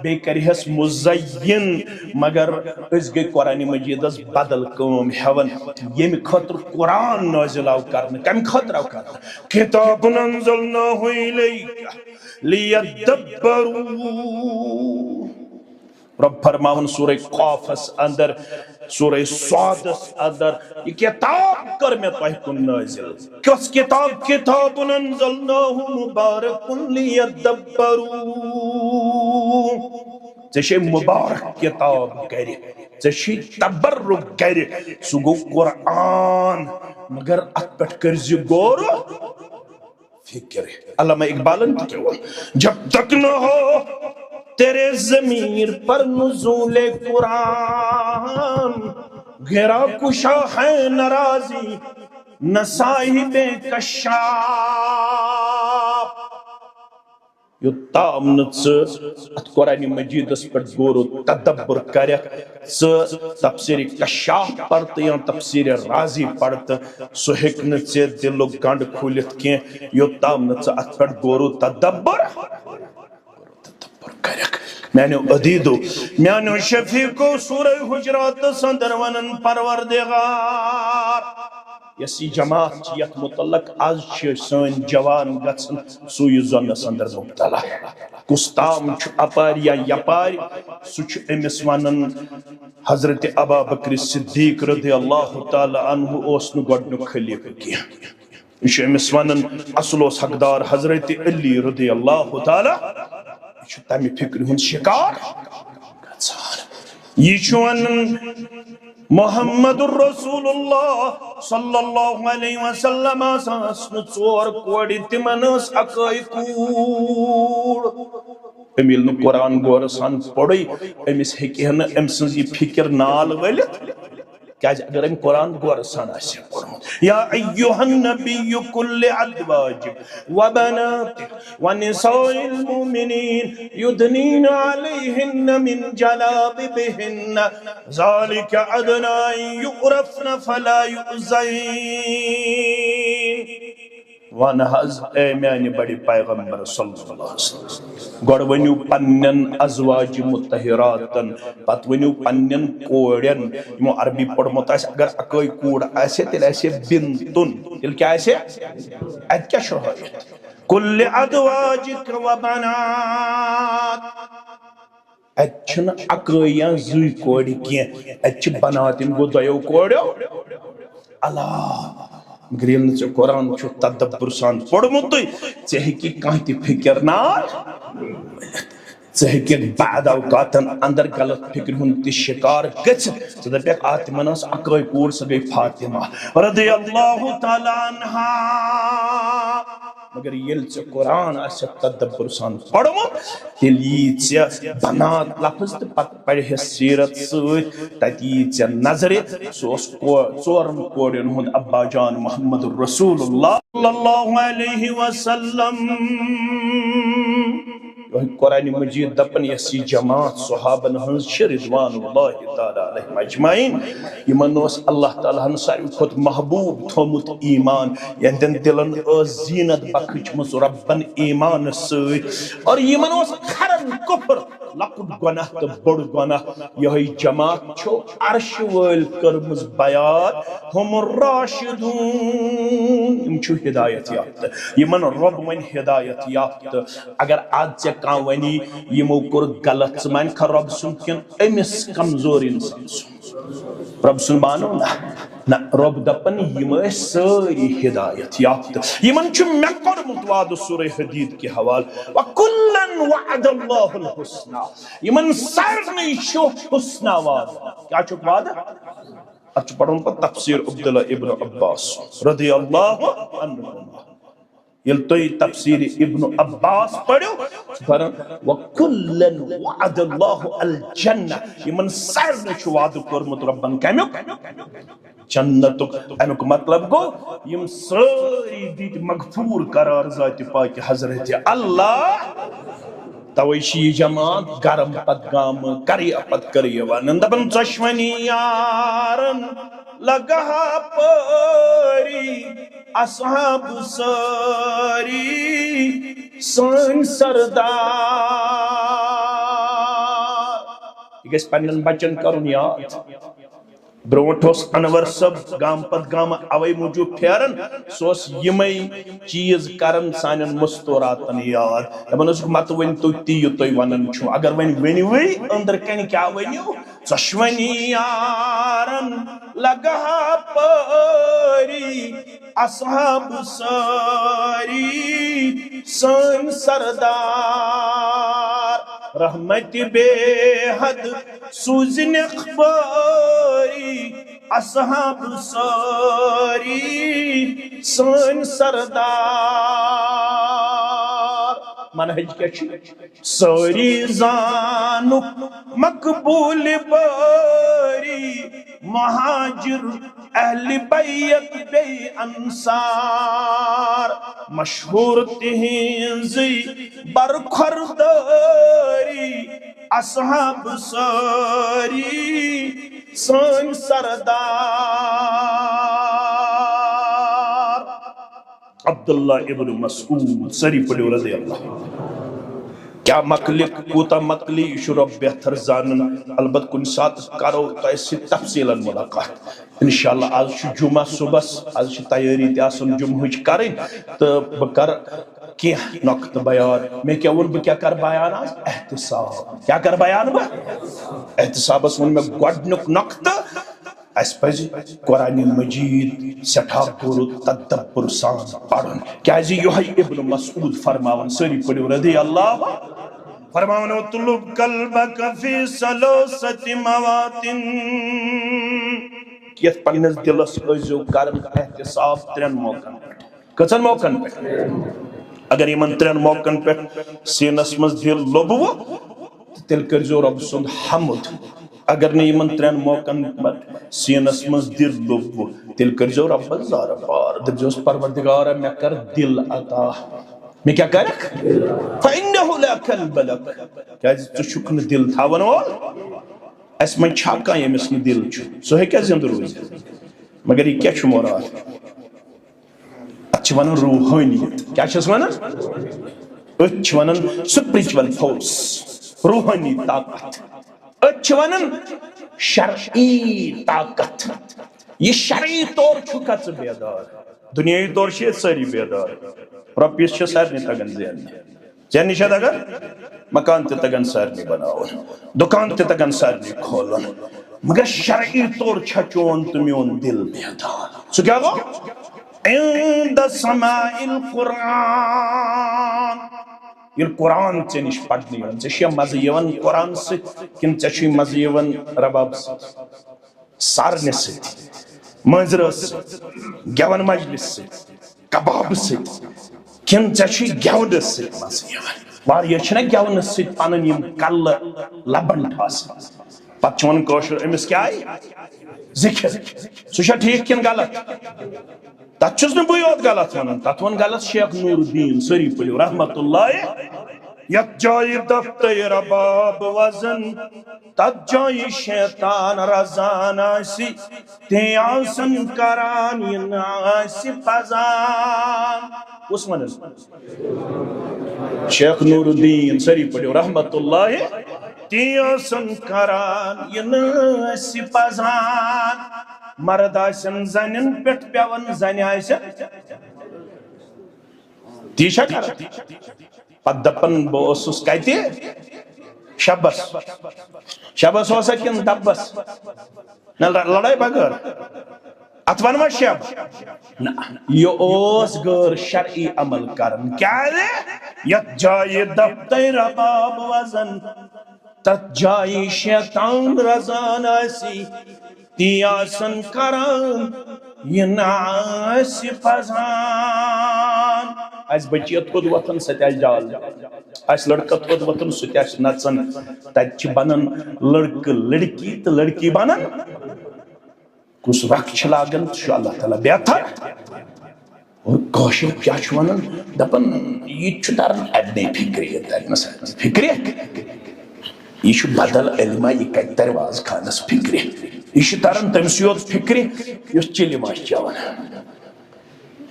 بے کرہس مزین مگر اس گئی قرآن مجید اس بدل کام ہون یم خطر قرآن نازل آو کرنے کم خطر آو کرنے کتاب انزلناہ الیک لیدبروا رب فرماون سورہ قافس اندر سورہ سعادس اندر یہ کتاب کر میں توہی کن نازل کس کتاب انزلناہ مبارک لیدبروا ژے مبارک کتاب کرے ژے تبرک کرے سو گو قرآن مگر ات پٹ کرزِ غور فکر علامہ اقبالن کیا ہوا جب تک نہ ہو تیرے ضمیر پر نزول قرآن گھرا کشا ہے ناراضی نہ صاحب کشاف یہ تام نہ ات قرآن مجید اس پر غور و تدبر کرے تفسیر کشاف پڑھت یا تفسیر رازی پڑھت سو ہیک نہ دل و گنڈ کھولت کی یہ تام نہ ات پر غور و تدبر کرے میں نے عدیدو میں نے شفیقو سورہ حجرات سندر ونن پروردگار یسی جماعت چیت متعلق آج سن جوان گھن سوئی زنس اندر مبتلا کستام چھ اپار یا یپار سچ امس ونن حضرت ابا بکر صدیق رضی اللہ تعالی عنہ اوسن گوڈن خلیفہ کیا یہ امس ونن اصل حقدار حضرت علی رضی اللہ تعالی یہ تمہ فکر ہند شکار یہ محمد الرسول اللہ صلی اللہ علیہ وسلم ژور کوڑ تمن اکے کوڑ امیل نو قرآن غور سان پڑھے امس ہیکہ نہ ام سن یہ فکر نال ولت کیاز اگر ام قرآن غور سان آسہ پڑھمت یا ایھا النبی کل ازواجک وبناتک ونساء المؤمنین یدنین علیہن من جلابیبہن ذالک ادنی ان یعرفن فلا یؤذین وان حض اے میانی بڑی پیغمبر صلی اللہ علیہ وسلم گوڑ ونیو پنن ازواج متحراتن پت ونیو پنن کوڑین یمو عربی پڑھمت آس اگر اکوئی کوڑ ایسے تیل ایسے بنتن تیل کیا ایسے ایت کیا شرحیت کل ازواجک و بنات ایت چھن اکوئی یا زوی کوڑی کیا ایت چھ بناتن گو دیو کوڑیو اللہ مگر یل ژے قرآن چھو تدبر سان پوڑمت ژے ہیکی کانٛہہ تہِ فکر نال ژے ہیککھ بعد اوقاتن اندر غلط فکر ہند تہِ شکار گژھِتھ ژٕ دپکھ تِمن ٲس اکٲے کوٗر سۄ گٔے فاطمہ رضی اللہ تعالیٰ عنہا مگر یل ژے قرآن آسہِ تدبر سان پوڑمت تیل یی ژے بنات لفظ تہٕ پتہٕ پرہس سیرت سۭتۍ تتہِ یی ژے نظرِ سُہ اوس ژورن کوڑین ہُنٛد ابا جان محمد رسول اللہ صلی اللہ علیہ وسلم قرآن مجید دپن یسی جماعت صحابن ہنز چھ رضوان اللہ تعالی علیہم اجمعین یمن اوس اللہ تعالیٰ ہن ساروی کھوت محبوب تھومت ایمان یہندن دلن زینت بخچمژ ربن ایمان سۭتۍ اور یمن اوس کھرن کفر لکٹ گناہ تو بڑ گناہ یہ جماعت چھو عرش ویل کرمز بیات ہم الراشدون یم چھو ہدایت یافتہ یمن رب ون ہدایت یافتہ اگر آج سے کان ونی یمو کور غلط سمان کھا رب سن کن امس کمزور انسان سن رب سن مانو نا رب دپن یم ساری ہدایت یافتہ یمن چھو میں قرمت وعد سورہ حدید کی حوال وَكُلًّا وَعَدَ اللَّهُ الْحُسْنَى یمن سارنی چھو حسنہ وعد کیا چھو وعد اچھو پڑھوں پر تفسیر عبداللہ ابن عباس رضی اللہ عنہ یل توی تفسیر ابن عباس پڑھو فرن وَكُلًّا وَعَدَ اللَّهُ الْجَنَّةِ یمن سارنی چھو وعد کرمت ربن کمیک جنتک امیک مطلب گو یم ساری دیت مغفور قرار ذات پاک حضرت اللہ تویشی جماعت گرم پت گام کریا پت کریا وانن دبن چشمنی یارن لگا پری اصحاب ساری سن سردار یہ گیس پنن بچن کرن یاد برونٹوس انور سب گام پت گام اوی موجود پھیرن سوس یمئی چیز کرن سانن مستوراتن یاد دبن اس مت ون تو تیو تو ونن چھو اگر ون ونی وی اندر کن کیا ونیو چشمنی یارن لگا پری اصحاب ساری سن سردار رحمت بے حد سوزن اخباری اصحاب ساری سن سردار منہج کیا چھ ساری زانک مقبول باری مہاجر اہل بیت بے انصار مشہور تہنزی برخورداری اصحاب ساری سن سردار عبداللہ ابن مسعود سری پڑھو رضی اللہ کیا مقلق کوتا مقلی شرب بہتر زانن البت کن ساتھ کرو تو ایسی تفصیلا ملاقات انشاءاللہ آج شو جمعہ صبح آج شو تیاری تیاسن جمعہ کریں تو بکر کیا نقط بیان میں کیا ون بکیا کر بیان آج احتساب کیا کر بیان با احتساب اس ون میں گوڑنک نقط اس پزی قرآن مجید سٹھا پورو تدبر سان پڑھن کیا جی یوہی ابن مسعود فرماون سری پڑھو رضی اللہ فرماؤن اطلب قلبک فی سلوست مواتن یت پنس دلس ازو کرن احتساب 3 موقعن پہ کچن موقعن پہ اگر یمن 3 موقعن پہ سینس مز دل لوبو تیل کرزو رب سند حمد اگر نہیں یمن 3 موقعن پہ سینس مز دل لوبو تیل کرزو رب زار بار دلجوس پروردگار میں کر دل عطا میں کیا کرک فإنه لا قلب لك کیا چکن دل تھاون وول اس من چھاکا یمس نہ دل چھ سو ہے کیا زندہ روز مگر یہ کیا چھ مراد اچھ ونن روحانیت کیا چھس ونن اچھ ونن سپریچول فورس روحانی طاقت اچھ ونن شرعی طاقت یہ شرعی طور چھ کچ بیدار دنیای طور چھ ساری بیدار رپیس چھ سارنی تگن زینی شد اگر مکان تے تگن سارنی بناون دکان تے تگن سارنی کھولن مگر شرعی طور چھ چون تمیون دل بیدار سو کیا گو عند سماع القرآن یہ قرآن تے نش پڑھنی ون ژے چھے مزٕ یوان قرآن سۭتۍ کِنہٕ ژے چھُے مزٕ یوان رباب سارنہِ سۭتۍ مٲنٛزرٲژ سۭتۍ گٮ۪وَن مجلس سۭتۍ کباب سۭتۍ کِنہٕ ژے چھُے گٮ۪ونہٕ سۭتۍ مزٕ یوان واریاہ چھِنہ گٮ۪ونہٕ سۭتۍ پنٕنۍ یِم کلہٕ لبن ٹھاسان پتہٕ چھِ ونان کٲشُر أمِس کیٛاہ آیہِ ذِکر سُہ چھا ٹھیٖک کِنہٕ غلط تتھ چھُس نہٕ بٕے یوت غلط ونان تتھ وون غلط شیخ نور الدین سٲری پٔرِو رحمت اللہ یتھ جایہِ دفتر رباب وزن تتھ جایہِ شیطان رزان آسہِ تے آسن کران یہِ نہٕ آسہِ پزان کُس ونان شیخ نور الدین سٲری پٔرِو رحمت اللہ تے آسن کران یہِ نہٕ آسہِ پزان مرد آسن زنن پٮ۪ٹھ پیوان زنہِ آسن تی چھا کران پتہٕ دپان بہٕ اوسُس کتہِ شبس شبس اوسا کِنہٕ دبس نہ لڑٲے بغٲر اتھ ونوا شب نہ یہ اوس غٲر شرعی عمل کرن کیازِ یتھ جایہِ دفتر رباب وزن تتھ جایہِ شیطان رزان آسی تی آسن کران یہ نہٕ آسہِ پزان اس بچیت خود وطن سہ تہ جال اس لڑکہ خود وطن سہ تہ نژن تتہ چھ بنان لڑکہ لڑکی تو لڑکی بنان کس رخ چھ لاگان چھ اللہ تعالیٰ بہتر اور کاشر کیا چھ ونان دپان یہ چھ تران ادنے فکری یہ چھ بدل علمہ یہ کتہ رواز خانس فکری یہ چھ تران تمس یوت فکری یس چلم آس چوان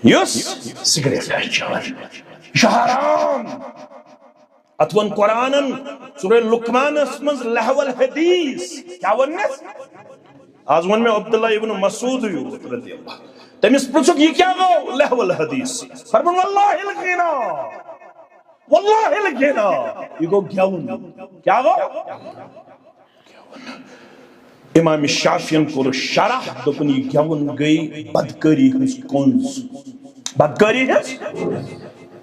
یس سگریٹ آس چوان یہ چھ حرام ات ون قرآنن سورہ لقمانس مز لہو الحدیث کیا ونس آج ون میں عبداللہ ابن مسعود رضی اللہ تمس پرژھُکھ یہ کیا گو لہو الحدیث فرمان واللہ الغنا واللہ الغنا یہ گو گیون کیا گو امام شافعین کو شرح دپن یہ گیون گئی بدکاری ہنس کنز بدکاری ہنس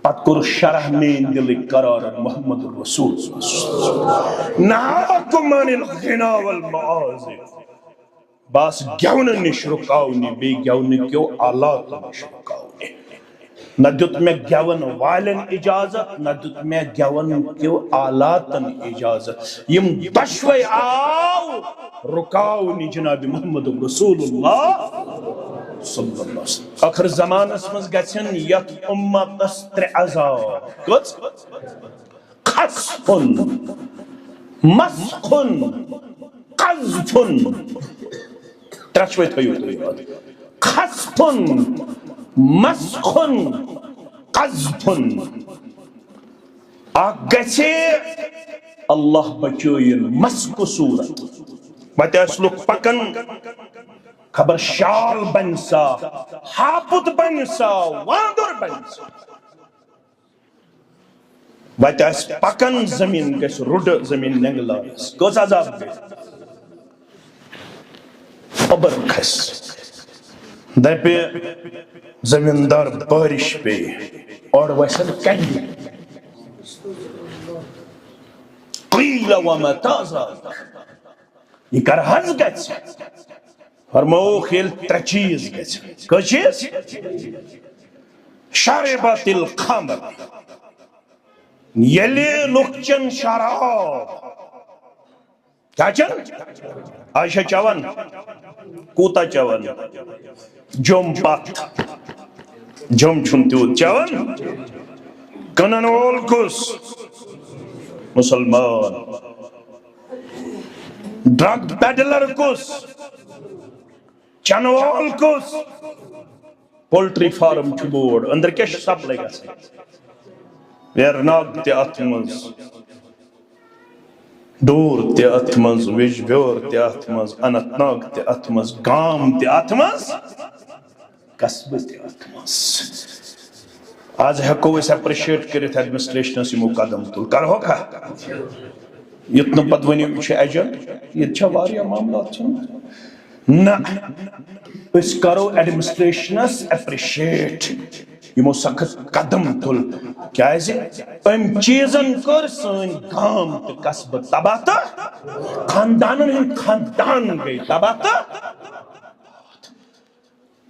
پت کور شرح مین دل قرار محمد الرسول نہاکم عن الغنا والمعازف باس گیون نش رکاونی بی گیون کیو آلات نش رکاونی نہ دیت میں گیون والن اجازت نہ دیت میں گیون کیو آلاتن اجازت یم دشوی آو رکاونی جناب محمد رسول اللہ صلی اللہ علیہ وسلم آخر زمان اسمز گچن یت امت استر عذاب کچھ خصفن مسخن قذفن ترچوی تھیو خصفن مسخن قذفن آگچے اللہ بچوین مسک صورت بات اسلوک پکن خبر شال بنسا حاپت بنسا واندر بنسا بات اس پکن زمین گس رڈ زمین نگلائس کس عذاب گئی ابر کھس دپے زمیندار بارش پہ اور ویسن کنڈی قیل ومتا ذاک یہ کر حض گچ فرموک یل تر چیز گچ کس چیز شربت الخمر یلی لکچن شراب کیا چن عائشہ چون کوتا چون جم پت جم چھن تیوت چون کنن وول کس مسلمان ڈرگ پیڈلر کس چن وول کس پولٹری فارم چھ بوڑ اندر کیا سپلائی گژھان ویرناگ تہ اتھ مز ڈور تہ اتھ مز ویج بیور تہ اتھ مز اننت ناگ تہ اتھ مز گام تہ اتھ مز قصبہ تہ اتھ مز آج ہیکو اس اپریشیٹ کرت ایڈمنسٹریشنس یمو قدم تل کرہو کھا یتن پتہ ونیو یہ چھ ایجنٹ یہ چھ واریاہ معاملات چھ نہ اس کرو ایڈمنسٹریشنس اپریشیٹ یمو سخت قدم تل کیازِ ام چیزن کر سن گام تہ قصبہ تباہ تہ خاندانن ہند خاندان گئی تباہ تہ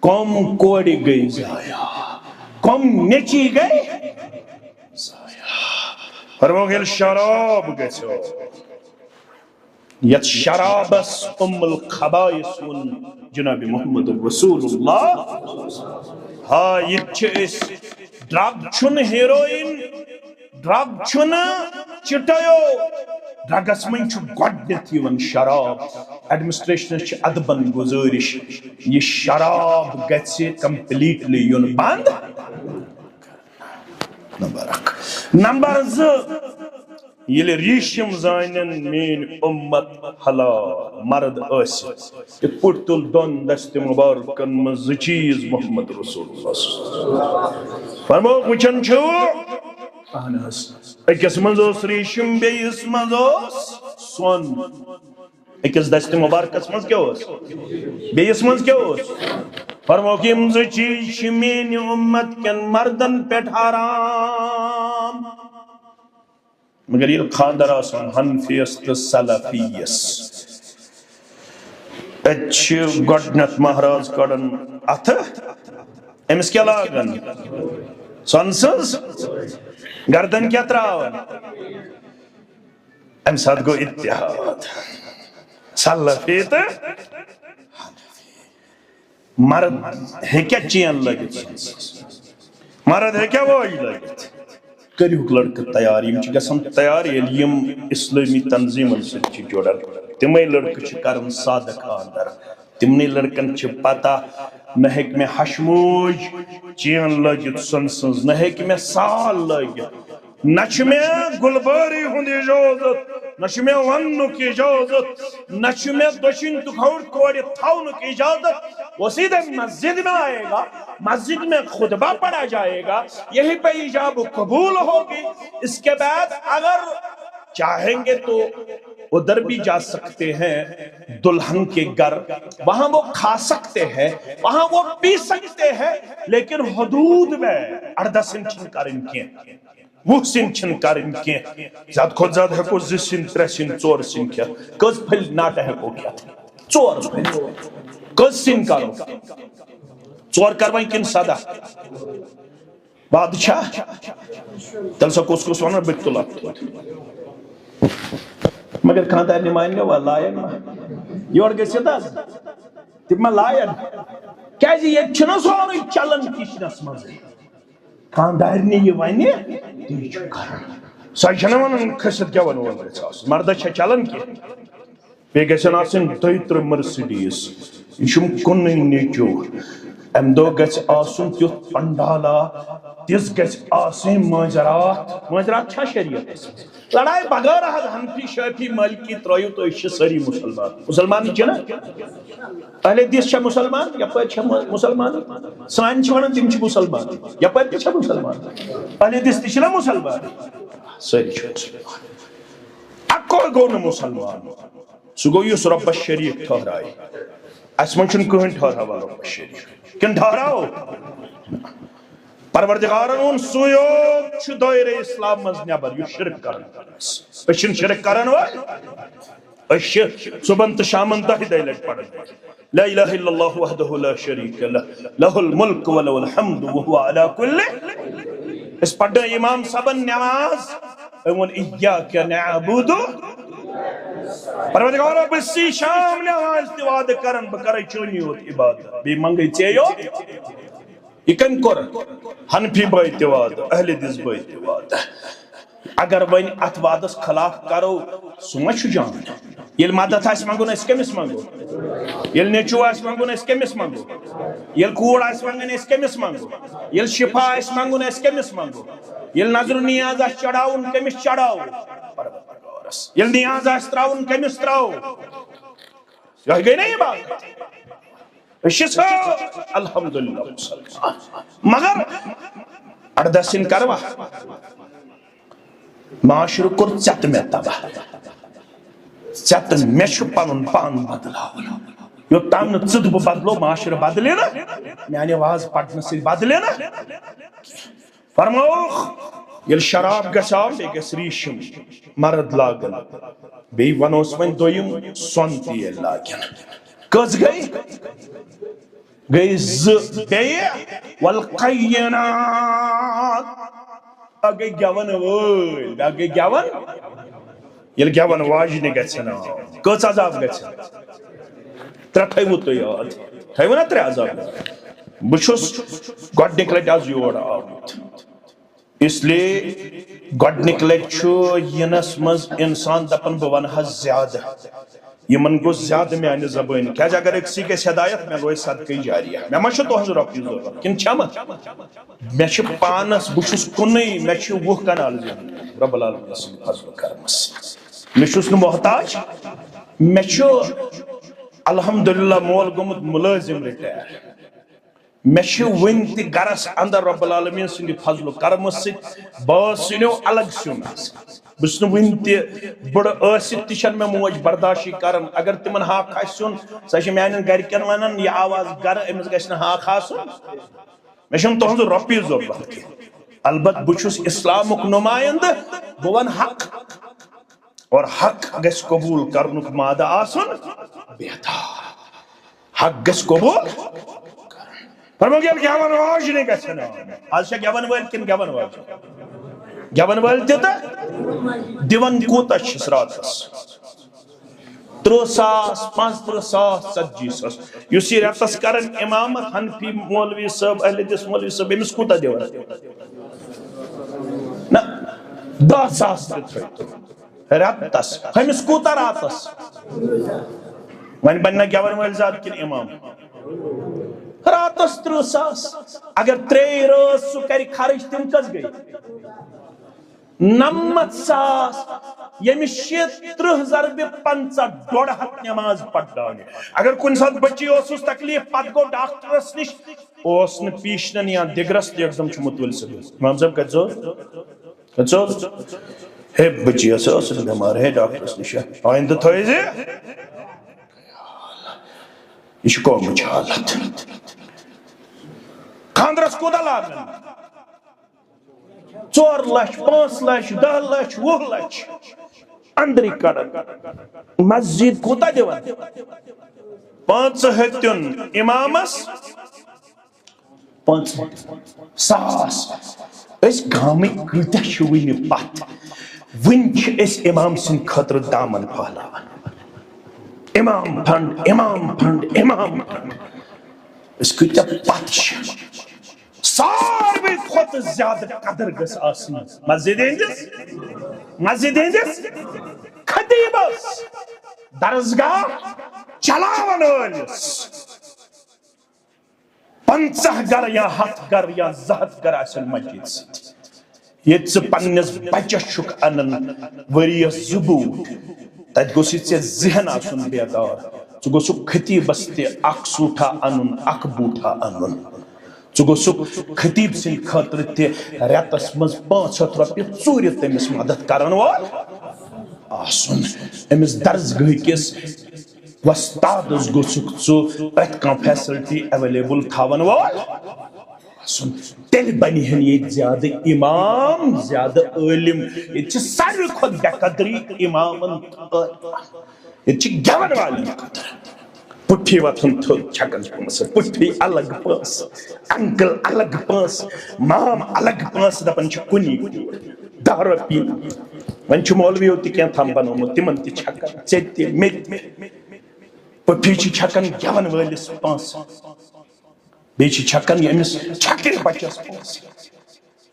قوم کوڑی گئی ضایع قوم نیچی گئی ضایع فرموک یل شراب گژھو یت شرابس الخبائث جناب محمد رسول اللہ ہاں یہ چھ ڈرگ چھن ہیروئن ڈرگ چھن چٹایو ڈرگس من چھ گۄڈنیتھ یوان شراب ایڈمنسٹریشن چھ ادبن گزارش یہ شراب گژھِ کمپلیٹلی یون بند نمبر 2 یل ریشم زانن مین امت حلال مرد ٲسِتھ یہ پُٹ تل دون دست مبارکن من زٕ چیز محمد رسول اللہ فرموک وچھن چھو اکس مز ریشم بیس مز سون اکس دست مبارکس مز کیا بیس مز کیا فرموک یم زٕ چیز چھ مین امت کن مردن پیٹھ حرام مگر یہ خاندر آسان حنفیس تو سلفیس اچھ گوڑنت مہراز کڑن اتھ امس کیا لاغن سنسز گردن کیا تراون ام ساتھ گو اتحاد سلفی تو مرد ہے کیا چین لگت مرد ہے کیا وہی لگت کریوک لڑکہ تیار یم چھ گژھان تیار ییٚلہِ یم اسلامی تنظیمن سۭتۍ چھ جڑان تمے لڑکہ چھ کران سادٕ خاندر تمنے لڑکن چھ پتہ نہ ہیٚکہِ مےٚ ہشموج چین لٲگِتھ سۄنہٕ سٕنٛز نہ ہیٚکہِ مےٚ سال لٲگِتھ نہ چھ مےٚ گلباری ہُنٛد اجازت نہ چھ مےٚ وننُک اجازت نہ چھ مےٚ دۄشوٕنۍ تُکھوٹ کورِ تھاونُک اجازت وہ سیدھے مسجد میں آئے گا مسجد میں خطبہ پڑھا جائے گا یہی پہ ایجاب قبول ہوگی اس کے بعد اگر چاہیں گے تو ادھر بھی جا سکتے ہیں دلہن کے گھر وہاں وہ کھا سکتے ہیں وہاں وہ پی سکتے ہیں لیکن حدود میں 18 سن چھن کرن کے وہ سن چھن کرن کے زیادہ خود زیادہ ہے کو 2 سن 3 سن 4 سن کیا کس پھل ناٹا ہے کو کیا 4 پھل کس سن کرو 4 کروائیں کن صدا بادشاہ تل سا کس کس وانا بیت اللہ مگر خاندار نمائن گا لائن یور گئی سیدھا تب میں لائن کیسے یہ چھنا سوری چلن کشنس مزے خاندار نے یہ وائنے تیج کرن سائی چھنا ونن کھسد کیا ونو ونو ساس مردہ چھا چلن کی بے گیسن آسن 2 مرسیڈیز یشم کننی نیچو ام دو گیس آسن تیوت پندالا تیز گیس آسن ماجرات چھا شریعت لڑائی بغیر حد حنفی شافی مالکی ترائیو تو اس سری مسلمان ہی چنا اہل حدیث چھا مسلمان یا پر چھا مسلمان سان چھوڑن تم چھ مسلمان یا پر چھا مسلمان اہل حدیث چھنا مسلمان سری چھا اکو گو نہ مسلمان سو گو یس رب الشریف ٹھہرائی اس من چھن کہن ٹھہرا رب الشریف کن ٹھہراو پروردگارن اون سویوگ چھ دائر اسلام مز نبر یہ شرک کرن اشن شرک کرن اش صبح تو شامن دہ دہ لٹ پڑھن لا الہ الا اللہ وحدہ لا شریک لہ لہ الملک ولہ الحمد وهو علی کل اس پڑھ امام صاحبن نماز امون ایاک نعبد پروردگار بسی شام نماز تیواد کرن بکرائی چونی ہوت عبادت بی منگی چیو یہ کم کر حنفی بائی تیواد اہل دیز بائی تیواد اگر وین اتوادس خلاف کرو سمجھ جان یل مدد آس منگون اس کمس منگو یل نیچو آس منگون اس کمس منگو یل کوڑ آس منگون اس کمس منگو یل شفا آس منگون اس کمس منگو یل نظر نیاز آس چڑھاؤن کمس چڑھاؤ یل نیاز آس تراؤن کمس تراؤ یہ گئی نہیں بات شسو الحمدللہ مگر اردسن کروا معاشر کر چت میں تباہ چت میں پن پان بدلاون یو تام ژد بہ بدلو معاشر بدلے نا میانہ آواز پڑھنے سے بدلے نا فرموخ یل شراب گژھاو بیٚیہِ گژھِ ریشم مرد لاگن بیٚیہِ ونوس وۄنۍ دوٚیِم سۄن تیل لاگن کٔژ گٔے گٔے زٕ بیٚیہِ والقینات گٔے گٮ۪ون وٲلۍ بیٛاکھ گٔے گٮ۪ون ییٚلہِ گٮ۪ون واجنہِ گژھن کٔژ عذاب گژھن ترٛےٚ تھٲیوٕ تُہۍ یاد تھٲیوٕ نا ترٛےٚ عذاب بہٕ چھُس گۄڈنِکۍ لٹہِ آز یور آمُت اس لیے گۄڈنِکۍ لٹہِ چھُ یِنس منٛز اِنسان دپان بہٕ ونہٕ حظ زیادٕ یمن گو زیادٕ میانہِ زبٲنۍ کیازِ اگر أکسٕے گژھِ ہدایت مےٚ روزِ صدقہٕ جاریہ مےٚ ما چھُ تُہنٛز رۄپیہِ ضروٗرت کِنہٕ چھَما مےٚ چھِ پانس بہٕ چھُس کُنُے مےٚ چھِ 20 کنال زمیٖن رۄب العالمیٖن سٕنٛدِ فضلہٕ کرمس مےٚ چھُس نہٕ محتاج مےٚ چھُ الحمدللہ مول گوٚمُت مُلٲزم رِٹایر مےٚ چھِ وُنہِ تہِ گرس اندر رۄب العالمیٖن سٕنٛدِ فضلہٕ کرمس سۭتۍ بٲژ سِنیو الگ سیُن آسان بہٕ چھُس نہٕ وُنہِ تہِ بٕڑٕ ٲسِتھ تہِ چھنہٕ مےٚ موج برداشی کران اگر تِمن ہاکھ آسہِ سیُن سۄ چھِ میانٮ۪ن گرِکٮ۪ن ونان یہِ آواز گرٕ أمِس گژھِ نہٕ ہاکھ آسُن مےٚ چھنہٕ تُہنٛز رۄپیہِ ضروٗرت کینٛہہ البتہ بہٕ چھُس اسلامُک نُمایندٕ بہٕ ونہٕ حق اور حق گژھِ قبوٗل کرنُک مادٕ آسُن بہتر حق گژھِ قبوٗل فرموو ییٚلہِ گٮ۪ون واجنہِ گژھن آز چھا گٮ۪ون وٲلۍ کِنہٕ گٮ۪ون واجنہِ گٮ۪ون وٲلۍ تہِ تہٕ دِوان کوٗتاہ چھِس راتس 30,000 35,000 40,000 یُس یہِ رٮ۪تس کران امامت حنفی مولوی صٲب اہل حدیث مولوی صٲب أمِس کوٗتاہ دِوان نہ 10,000 تہِ تھٲیتو رٮ۪تس أمِس کوٗتاہ راتس وۄنۍ بنہِ گٮ۪ون وٲلۍ زیادٕ کِنہٕ امام راتس 30,000 اگر 3 رٲژ سُہ کرِ خرٕچ تِم کٔژ گٔے 90,000 ییٚمِس 30 ضربہِ 50 150 نٮ۪ماز پرناونہِ اگر کُنہِ ساتہٕ بچی اوسُس تکلیٖف پتہٕ گوٚو ڈاکٹرس نِش اوس نہٕ پیشنن یا دِگرس تہِ ایکدم چھُ مُتوِل صٲب امام صٲب کتہِ ہے بچی ٲس بٮ۪مار ہے ڈاکٹرس نِش آیندٕ تھٲیزِ یہِ چھِ قومٕچ حالت خاندرس کوٗتاہ لاگان 4 لچھ 5 لچھ 10 لچھ 20 لچھ اندری کڑان مسجد کوٗتاہ دِوان 5 ہتیُن امامس 5,000 أسۍ گامٕکۍ کۭتیاہ چھِ وُنہِ پتھ وُنہِ چھِ أسۍ امام سٕنٛدِ خٲطرٕ دامن پھہلاوان امام فنڈ امام فنڈ امام فنڈ أسۍ کۭتیاہ پتھ چھِ ساروی کھۄتہٕ زیادٕ قدر گژھِ آسٕنۍ مسجد ہٕنٛدِس خطیبس درسگاہ چلاون وٲلِس 50 گرٕ یا 100 گرٕ یا 200 گرٕ آسن مسجد سۭتۍ ییٚتہِ ژٕ پننِس بچس چھُکھ انان ؤرِیس 2 بوٗٹھ تتہِ گوٚژھُے ژےٚ ذہن آسُن بیدار ژٕ گوٚژھُکھ خطیبس تہِ 1 سوٗٹھا انُن 1 بوٗٹھا انُن ژٕ گوٚژھُکھ خطیب سٕنٛدِ خٲطرٕ تہِ رٮ۪تس منٛز 500 رۄپیہِ ژوٗرِ تٔمِس مدد کرن وول آسُن أمِس درسگاہ کِس وۄستادس گوٚژھُکھ ژٕ پرٛٮ۪تھ کانٛہہ فیسلٹی ایویلیبل تھاون وول آسُن تیل بنی ہن یہ زیادہ امام زیادہ علم یہ ساروی کھت بے قدری امامن یہ گیون والی پٹھی وتھن تھوٚد چھکن پونسہٕ پٹھی الگ پونسہٕ انکل الگ پونسہٕ مام الگ پونسہٕ دپان چھِ کُنی کوٗر 10 رۄپیہِ وۄنۍ چھُ مولویو تہِ کینٛہہ بنومُت تِمن تہِ چھکان ژےٚ تہِ مےٚ تہِ پٹھی چھِ چھکان گیون وٲلِس پونسہٕ بیٚیہِ چھِ چھکان ییٚمِس چھکرِ بچس پونسہٕ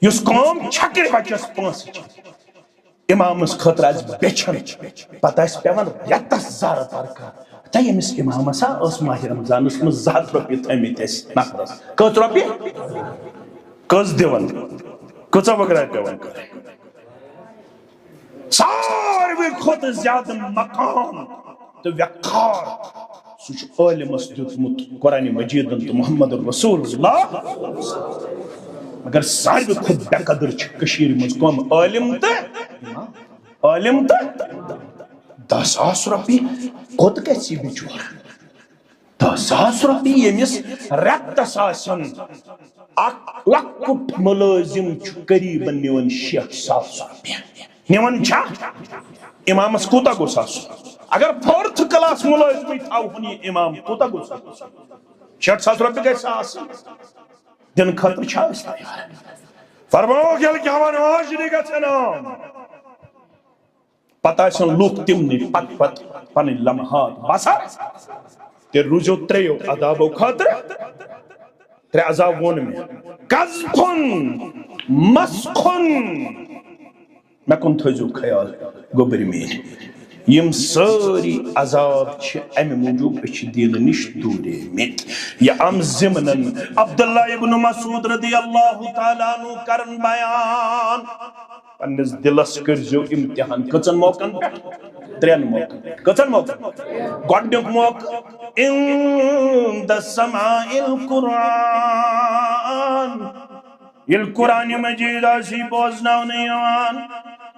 یُس قوم چھکرِ بچس پونسہٕ چھِ امامس خٲطرٕ آسہِ بیچھن پتہٕ آسہِ پیوان رٮ۪تس زارٕ درکار تہ ییٚمِس امامس ٲس ماہِ رمضانس منٛز 200 رۄپیہِ تھٲمٕتۍ اَسہِ نفرس کٔژ رۄپیہِ کٔژ دِوان کۭژاہ وغیرہ پیوان کرٕنۍ ساروی کھۄتہٕ زیادٕ مقام تہٕ وقار سُہ چھُ عٲلِمس دیُتمُت قرآنِ مجیٖدن تہٕ محمد رسول اللہ مگر ساروی کھۄتہٕ بے قدر چھِ کٔشیٖرِ منٛز کۄم عٲلِم تہٕ 10,000 رۄپیہِ کوٚت گژھِ یہِ بِچور 10,000 رۄپیہِ ییٚمِس رٮ۪تس آسن اکھ لۄکُٹ مُلٲزِم چھُ قریٖبن نِوان 6,000 رۄپیہِ نِوان چھا امامس کوٗتاہ گوٚژھ آسُن اگر 4th کلاس مُلٲزمٕے تھاوہون یہِ امام کوٗتاہ گوٚژھ آسُن 6,000 رۄپیہِ گژھِ آسٕنۍ دِنہٕ خٲطرٕ چھا أسۍ تیار فرمووُکھ ییٚلہِ گٮ۪وَن واجنہِ گژھن پتہٕ آسن لُکھ تِمنٕے پتہٕ پنٕنۍ لمحات بسر تیٚلہِ روٗزِو 3 عذابو خٲطرٕ 3 عذاب ووٚن مےٚ قذفُن مسخُن مےٚ کُن تھٲیزیو خیال گوٚبٕرۍ میٛٲنۍ یِم سٲری عذاب چھِ امہِ موٗجوٗب أسۍ چھِ دیٖنہٕ نِش دوٗریمٕتۍ یہِ آم ضِمنن عبداللہ ابن مسعود رضی اللہ تعالیٰ عنہ کرن بیان پننِس دلس کٔرزیو امتحان کٔژن موقعن پٮ۪ٹھ 3 موقعن کٔژن موقعن گۄڈنیُک موقعہٕ عند سماع القرآن ییٚلہِ قرآنِ مجیٖد آسی بوزناونہٕ یِوان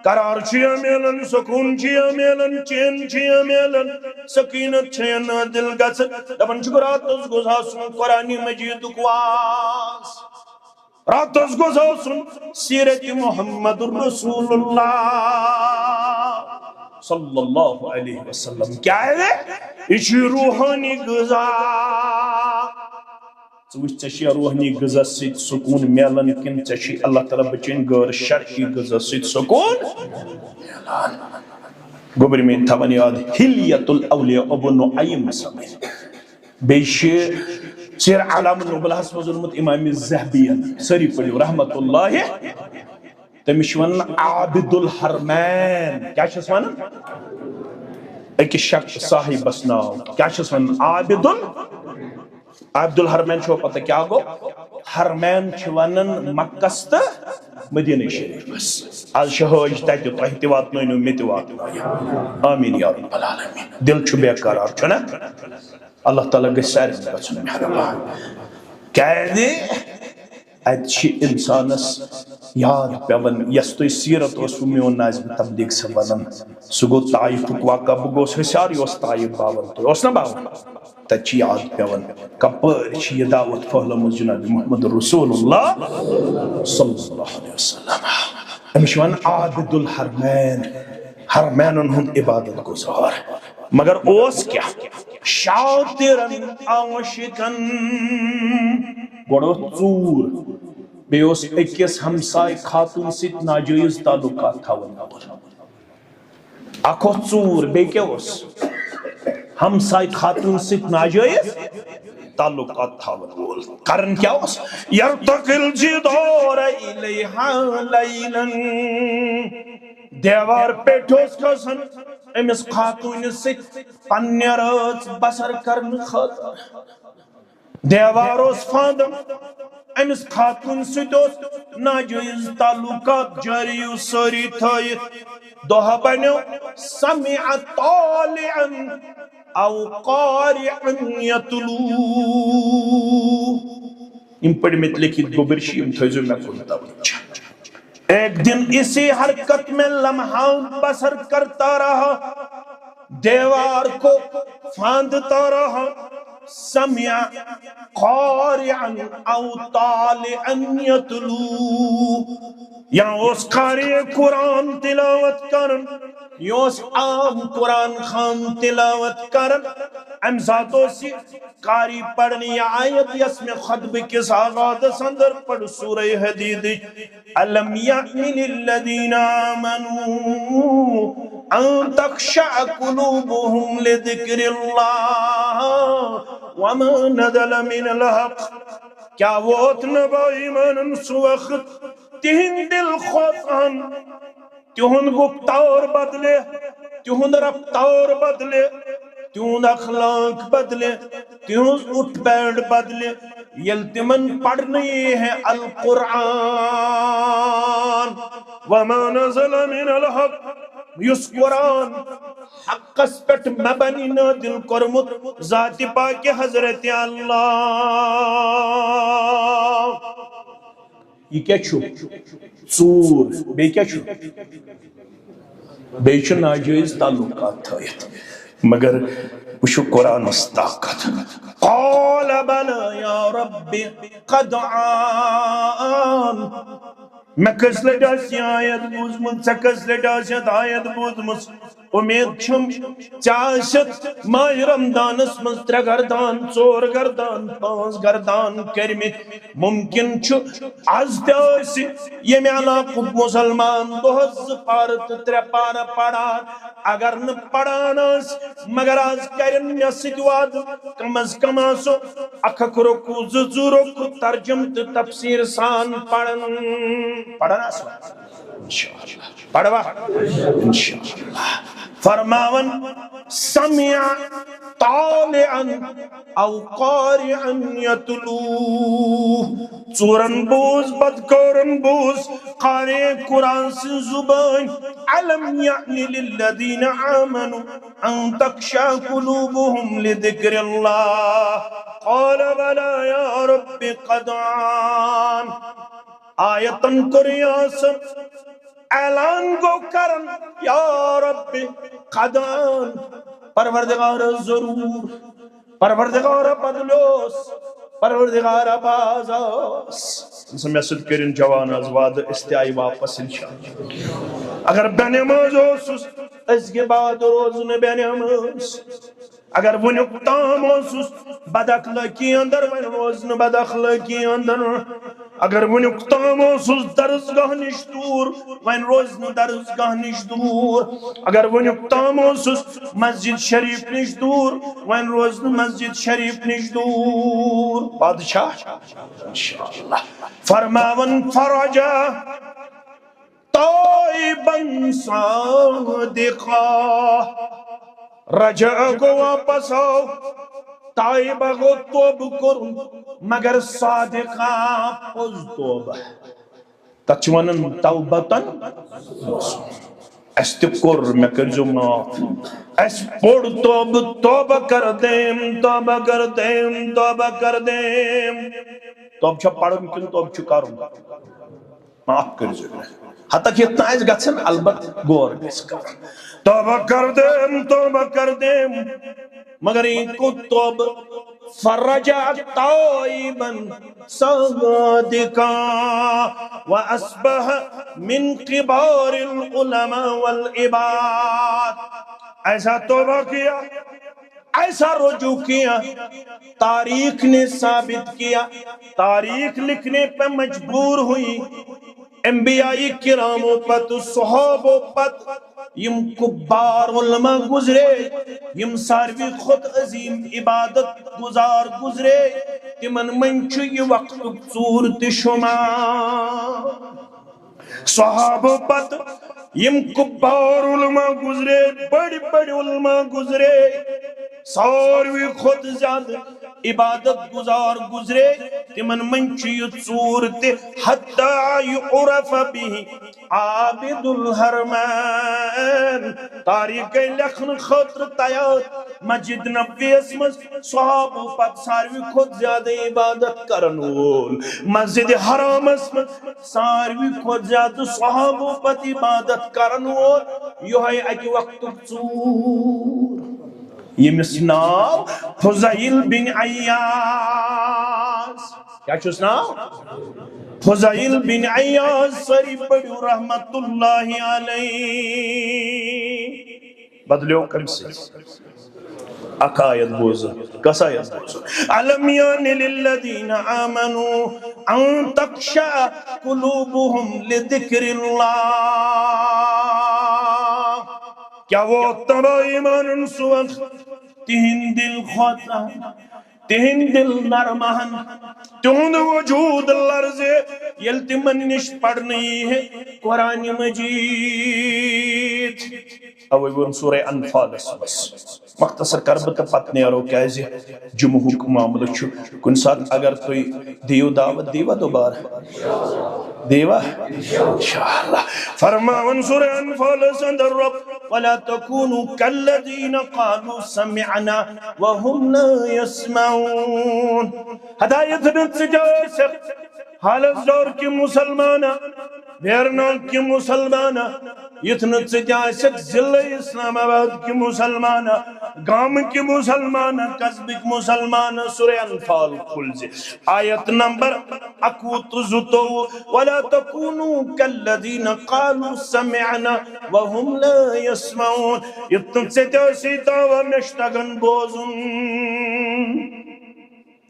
قرار چھُ میلان سکوٗن چھُ میلان چین چھُ میلان سکیٖنت چھِ نٲدِل گژھان دپان چھُکھ راتس گوٚژھ آسُن قرآنِ مجیٖدُک واز راتس گوٚژھ آسُن سیرت محمد رسول اللہ صلی اللہ علیہ وسلم کیٛازِ یہِ چھُ روحٲنی غذا ژٕ وٕچھ ژےٚ چھِ روحٲنی غذا سۭتۍ سکوٗن میلان کِنہٕ ژےٚ چھُے اللہ تعالیٰ بچٲنۍ غٲر شرعی غذا سۭتۍ سکوٗن میلان گوٚبٕرۍ میٛٲنۍ تھاوان یاد حلیت الاولیاء ابو نعیم صٲبٕنۍ بیٚیہِ چھِ سیر علام النبلہس منٛز اوٚنمُت امام ذہبیَن سٲری پٔرِو رحمت اللہ تٔمِس چھِ ونان عابد الحرمین کیٛاہ چھِس ونان أکِس شخص صاحبس ناو کیٛاہ چھِس ونان عابد الحرمین چھو پتہ کیا گو حرمین چھِ ونان مکس تہٕ مدینہ شریفس آز چھِ حٲج تتہِ تۄہہِ تہِ واتنٲیِو مےٚ تہِ واتنٲیِو آمیٖن یا رب العالمیٖن دل چھُ بے قرار چھُنا اللہ تعالیٰ گژھِ سارنٕے گژھُن مہربان کیٛازِ اتہِ چھِ انسانس یاد پیوان یس تُہۍ سیرت اوسوٕ میون ناظِم تبلیغ صٲب ونان سُہ گوٚو طایفُک واقعہ بہٕ گوس حسیار یہِ اوس طایف باوَن اوس نا باوَن تتہِ چھِ یاد پیوان کپٲرۍ چھِ یہِ دعوت پھٔہلٲمٕژ جناب محمد رسول اللہ صلی اللہ علیہ وسلم أمِس چھِ ونان عابد الحرمین حرمینن ہُنٛد عبادت گُزار مگر اوس کیٛاہ شاطرن عاشقن گۄڈٕ اوس ژوٗر بیٚیہِ اوس أکِس ہمساے خاتوٗن سۭتۍ ناجٲیز تعلقات تھاوان اکھ اوس ژوٗر بیٚیہِ کیٛاہ اوس ہمساے خاتوٗن سۭتۍ ناجٲیز تعلقات تھاون وول کرن کیا اوس یرتقل جدار الیہا لیلن دیوار پیٹھ اوس کھسان امس خاتون سۭتۍ پننہِ رٲژ بسر کرنہٕ خٲطرٕ دیوار اوس فانٛدن امس خاتون سۭتۍ اوس ناجٲیز تعلقات جاری سٲری تھٲیِتھ دۄہ بنیو سمع طالعن او قارعن یتلو یم پڑھمت لکھت گوبرشی یم تھیزو میں کن توجہ ایک دن اسی حرکت میں لمحہ بسر کرتا رہا دیوار کو پھاندتا رہا سمع قارعا او طالعا یتلو، یا اس قاری قرآن تلاوت کرن، یا اس عام قرآن خان تلاوت کرن، ام ذاتو سی قاری پڑھنی آیت یس میں خطب کس آغاز اندر پڑھ سورہ حدید الم یعن للذین آمنوا ان تخشع قلوبهم لذکر اللہ وما نزل من الحق، کیا وہ اتنا با ایمانن سو وقت تہن دل خوفان، تہن گفتار بدلے، تہن رفتار بدلے، تہن اخلاق بدلے، تہن اٹھ بیٹھ بدلے، یل تمن پڑھنی ہے القرآن وما نزل من الحق، یس قرآن حقس پٹ مبنی نادل کرمت ذات پاک حضرت اللہ۔ یہ کیا چھو؟ ژور، بے کیا چھو؟ بے چھو ناجائز تعلقات تھایت، مگر وشو قرآن استاقت۔ قال بلا یا رب قد آن، میں کس لڑا سی آیت بوزمت، سے کس لڑا سی آیت بوزمت، امید چھم چاشت ماہ رمضان اسمز تر گردان، چور گردان، پانچ گردان کرمت، ممکن چھو از دیسی یہ علاقہ مسلمان دوہز پارت تر پار پڑھان، اگر نہ پڑھاناس مگر آز کرن یا سدواد کم از کم آسو اکھک رکو زو رکو ترجمت تفسیر سان پڑھن، پڑھنا سو انشاءاللہ، پڑھوا انشاءاللہ۔ فرماون سمع طالعا او قارعا یتلو، ژورن بوز بدکورن بوز قاری قرآن سے زبان، علم یعنی للذین آمنوا ان تخشع قلوبهم لذکر اللہ، قال بلا یا رب قد آن، آیتن قریاسن اعلان کو کرن یا رب قد آن، پروردگار ضرور، پروردگار بدلوس، پروردگار بازاس، سمیسد کرن جوان از واد استعائی واپس انشاءاللہ۔ اگر بینماز ہوسوس اس کے بعد روزن بینماز، اگر ونیک تام ہوسوس بد اخلاقی اندر ون روزن بد اخلاقی اندر، اگر ونیک تام ہوسوس درسگاہ نش دور ون روزن درسگاہ نش دور، اگر ونیک تام ہوسوس مسجد شریف نش دور ون روزن مسجد شریف نش دور۔ بادشاہ انشاءاللہ فرماون فرجا طائبا صادقا، رجع کو واپس آؤ، طائبہ کو توب کرن مگر صادقہ پوز توبہ، تچوانن توبتن استقر میں کرجو معاف، اس پوڑ توبہ کر دیم، توبہ کر دیم، توبہ کر دیم، توب چھا پڑھن کن توب چکارن معاف کرجو، حتیٰ کہ اتنا ایس گھتسن البت گور بیس کر، توبہ کر دیم، توبہ کر دیم، مگر ان کو توب فرجع طائبا صادقا واسبح من کبار العلماء والعباد، ایسا توبہ کیا، ایسا رجوع کیا، تاریخ نے ثابت کیا، تاریخ لکھنے پہ مجبور ہوئی، انبیاء کراموں پت صحابوں پت یم کبار علماء گزرے، یم ساروی خود عظیم عبادت گزار گزرے، تمن منچ یہ وقت صورت شمار، صحابہ پت یم کبار علماء گزرے، بڑی بڑی علماء گزرے، ساروی خود زیادہ عبادت گزار گزرے، تمن منچ یہ صورت حتی یعرف بھی عابد الحرمین، تاریخ لکھن خطر تیار مسجد نبوی اسمس صحابہ پت ساروی خود زیادہ عبادت کرن وول، مسجد حرام اسمس ساروی خود زیادہ صحابہ پت عبادت کرن وول، یہ ہے اکی وقت ژور، یمس ناو فضیل بن عیاض کیا چھس ناو فضائل بن عیاض سری پڑھو رحمت اللہ علیہ بدلیو کم سے اکایت بوزن کس آیت بوزن علم یان للذین آمنوا ان تخشع قلوبهم لذکر اللہ کیا وہ تبا ایمان سوخ تہن دل خواتا تہن دل نرمہن تہن وجود لرزے یلتمن نش پڑھنی ہے قرآن مجید اوہ وہ سورہ انفال بس مختصر کربت پت نیرو کیازِ جمعہ معاملہ چھو کن سات اگر توی دیو دعوت دیوا دوبارہ دیوا انشاءاللہ فرماون سورہ انفال سندر رب وَلَا تَكُونُوا كَالَّذِينَ قَالُوا سَمِعْنَا وَهُمْ لَا يَسْمَعُونَ ہدایت نت سجاسق حالت دور کی مسلمانہ بیرنال کی مسلمانہ یتنت سجاسق ضلع اسلام آباد کی مسلمانہ گام کی مسلمانہ قصب کی مسلمانہ سورہ انفال کھلزے آیت نمبر اکوت زتو وَلَا تَكُونُوا كَالَّذِينَ قَالُوا سَمِعْنَا وَهُمْ لَا يَسْمَعُونَ یتنت سجاسق دعوی مشتگن بوزن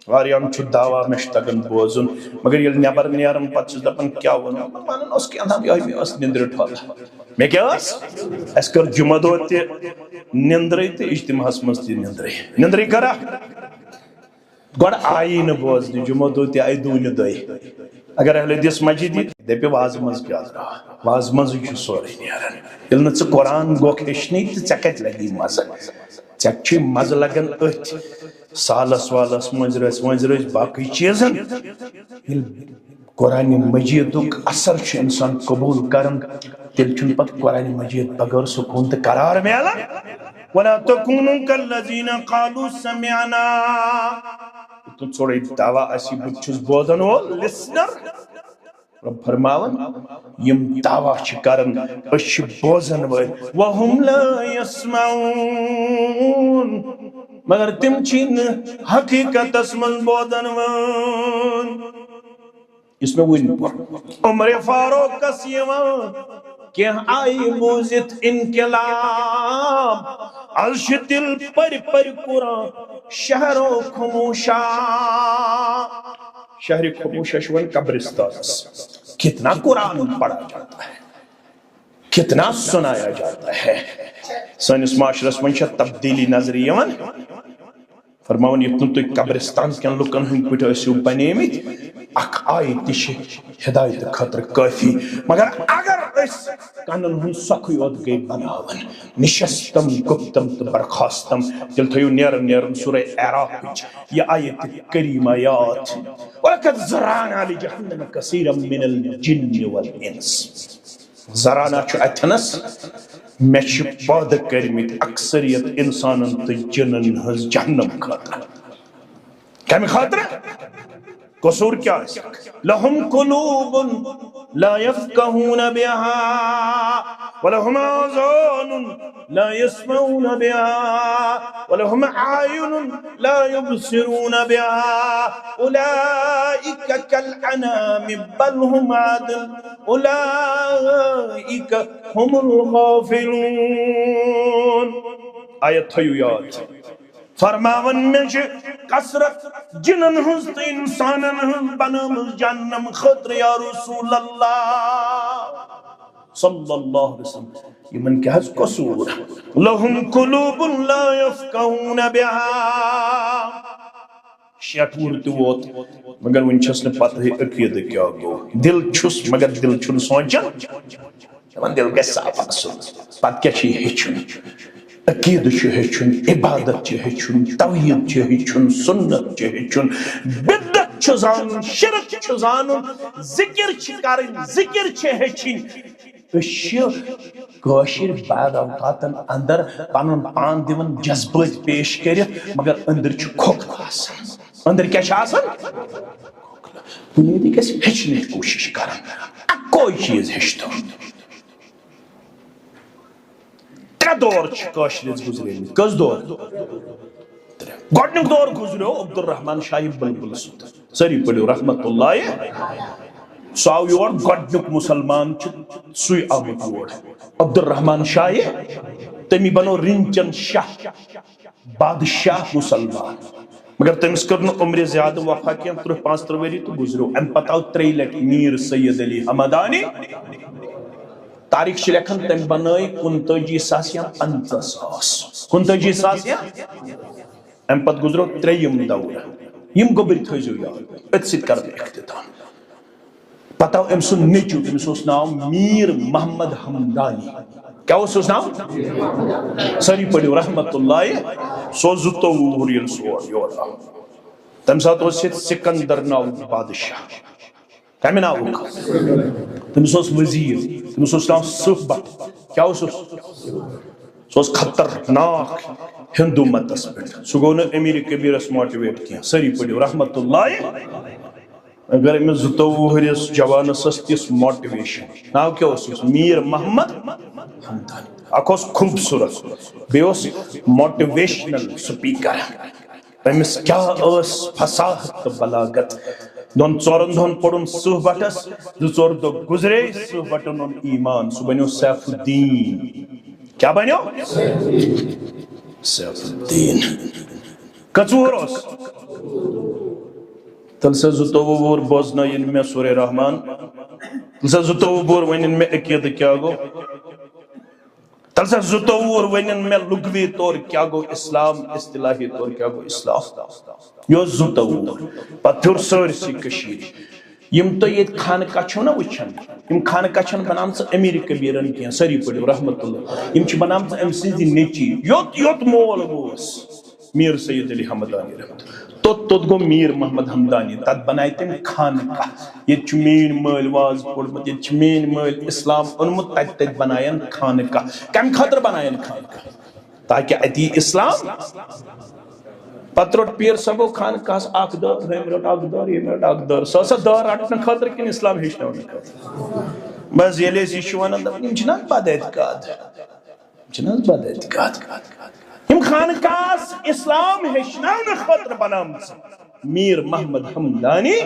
واریام چھو دعویٰ مشتگن بوزن مگر یل نیبر نیارم پچھز دپن کیا ہونا مانن اس کے اندام یہی میں اس نندر ٹھالا میں کیا اس کر جمعہ دوتے نندری تے اجتماع سمستی نندری کرا گوڑ آئی نبوز دی جمعہ دوتے آئی دونی دائی اگر اہل دیس مجیدی دے پہ وازمز کیا رہا وازمز چھو سوری نیارن یل نچ قرآن گو کھشنی تے چکت لگی مزا چکچی مزا لگن ات سالس والس منزرس باقی چیزن قرآن مجید اثر چھ انسان قبول کرن تیل چھن پت قرآن مجید بغیر سکون تے قرار میلا وَلَا تَكُونُوا كَالَّذِينَ قَالُوا سَمِعْنَا تو چھوڑے دعویٰ اسی بچھس بودن ہو لسنر رب فرماون یم دعویٰ چھ کرن اش بوزن وے وَهُمْ لَا يَسْمَعُونَ مگر تم چین حقیقت اسمن بودن وان اس میں وین عمر فاروق کسیوان کہ آئی بوزت انقلاب عرش دل پر قرآن شہر و خموشا شہر خموشا شوان قبرستان کتنا قرآن پڑھا جاتا ہے کتنا سنایا جاتا ہے سانس معاشرس من چھا تبدیلی نظری یوان فرماون یتن تو قبرستان کن لکن ہم پٹھ اسیو بنیمت اک آئی تش ہدایت خطر کافی مگر اگر اس کنن ہن سکھ یوت گئی بناون نشستم گفتم تو برخاستم دل تھیو نیرن سورہ اعراف یہ آیت کریمہ یاد وَلَقَدْ زَرَعْنَا لِجَهَنَّمَ كَثِيرًا مِنَ الْجِنِّ وَالْإِنسِ زرانا چھو اتنس میں چھو پاد کرمیت اکثریت انسانن تو جنن ہز جہنم خاطر کیا خاطر قصور کیا ہے لہم قلوب لا يفقهون بها ولهم آذان لا يسمعون بها ولهم أعين لا يبصرون بها أولئك كالأنعام بل هم أضل أولئك هم الغافلون آیت تھیو یاد فرماون میں کثرت جنن ہز تو انسانن ہز بنامز جہنم خطر یا رسول اللہ صلی اللہ علیہ وسلم یہ من کیا ہے قصور لہم قلوب لا يفقهون بها شیطور تو ووت مگر ون چھس نے پتہ ہے عقید کیا گو دل چھس مگر دل چھن سوچن من دل کے صاف آسن پت کیا چھ ہچن عقید چھ ہچن عبادت چھ ہچن توحید چھ ہچن سنت چھ ہچن بدعت چھ زانن شرک چھ زانن ذکر چھ کرن ذکر چھ ہچن کاشر بعد اوقاتن اندر پنن پان دیون جذبات پیش کرت مگر اندر چھ کھوکھلا آسان اندر کیا چھ آسان بنیادی کسی ہچنے کوشش کرن کوئی چیز ہچتو ترے دور چھ کاشرز گزرے کس دور گوڑنک دور گزرے عبدالرحمن شاہ بلبل سلطان ساری پڑھو رحمت اللہ سو آو یور گۄڈنیُک مسلمان سُے آمُت یور عبد الرحمان شاہ تمی بنو رنچن شاہ بادشاہ مسلمان مگر تمس کر عمر زیادہ وفا کی 35 ؤری تو گزرو ام پتہ آو 3 لٹہِ میر سید علی حمدانی تاریخ چھ لیکھان تم بنائی 49,000 یا 50,000 49,000 یا ام پت گزرو 3یم دور یم گوبر تھیزو یاد ات سۭتۍ کرٕ بہٕ اختتام پتہ آو ام سُنٛد نیٚچو تٔمِس اوس ناو میر محمد حمدانی کیا اوس ناو ساری پڑھو رحمت اللہ سو اوس 22 وُہُر ییٚلہِ سور یور آو تمہِ ساتہٕ اوس ییٚتہِ سکندر ناو بادشاہ کمہِ ناوُک تٔمِس اوس وزیٖر تٔمِس اوس ناو سٕہ بٹ کیا اوس سُہ اوس خطرناک ہندو متس پٮ۪ٹھ سُہ گوٚو نہٕ امیر کبیرس ماٹِویٹ کینٛہہ سٲری پٔرِو رحمت اللہ اگر أمِس 22 وُہرِس جوانس ٲس تِژھ ماٹِویشن ناو کیٛاہ اوسُس میر محمد حمدانی اکھ اوس خوٗبصوٗرت بیٚیہِ اوس ماٹِویشنل سپیٖکر أمِس کیٛاہ ٲس فصاحت تہٕ بلاغت 2-4 دۄہن پوٚرُن سٕہ بٹس 2-4 دۄہ گُزرے سٕہ بٹن اوٚن ایمان سُہ بنیو سیف الدین کیا بنیو سیف الدین کژوُہُر اوس تل سے 22 وُہُر بوزنٲیِن مےٚ سورہ رحمان تل سے 22 وُہُر ؤنِن مےٚ عقیدٕ کیٛاہ گوٚو تل سے 22 وُہُر ؤنِن مےٚ لُغوی طور کیٛاہ گوٚو اسلام اصطلاحی طور کیٛاہ گوٚو اسلام یہِ اوس 22 وُہُر پتہٕ پھیوٚر سٲرسٕے کٔشیٖرِ یم تُہۍ ییٚتہِ خانقاہ چھِو نا وٕچھان یم خانقاہ چھنہٕ بنامژٕ امیر کبیرن کینٛہہ سٲری پٔرِو رحمت اللہ یم چھِ بنامژٕ أمۍ سٕنٛزِ نیٚچی یوٚت یوٚت مول اوس میر سید علی حمدانی رحمت توٚت توٚت گوٚو میر محمد حمدانی تتھ بنایہِ تٔمۍ خانقاہ ییٚتہِ چھُ میٛٲنۍ مٲلۍ واز پوٚرمُت ییٚتہِ چھُ میٛٲنۍ مٲلۍ اسلام اوٚنمُت تتہِ بنایَن خانقاہ کمہِ خٲطرٕ بنایَن خانقاہ تاکہِ اَتہِ یی اسلام پتہٕ روٚٹ پیٖر صٲبو خانقاہس اکھ دۄہ ہُمۍ روٚٹ اکھ دۄہ ییٚمۍ روٚٹ اکھ دۄہ سۄ ٲسا دۄہ رٹنہٕ خٲطرٕ کِنہٕ اسلام ہیٚچھناونہٕ خٲطرٕ بس ییٚلہِ أسۍ یہِ چھِ ونان دپان یِم چھِنہٕ حظ بد اعتقاد یِم چھِنہٕ حظ بد اعتقاد یم خانقاہس اسلام ہیٚچھناونہٕ خٲطرٕ بنامژٕ میر محمد حمدانی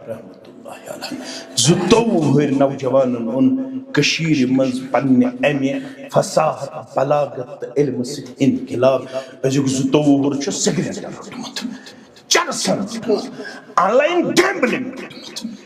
رحمت اللہ علیہ 22 وُہٕرۍ نوجوانن اوٚن کٔشیٖرِ منٛز پننہِ امہِ فصاحت بلاغت تہٕ علمہٕ سۭتۍ انقلاب أزیُک 22 وُہُر چھُ سگریٹ روٚٹمُت چرسن آن لایِن گیمبلنگ روٚٹمُت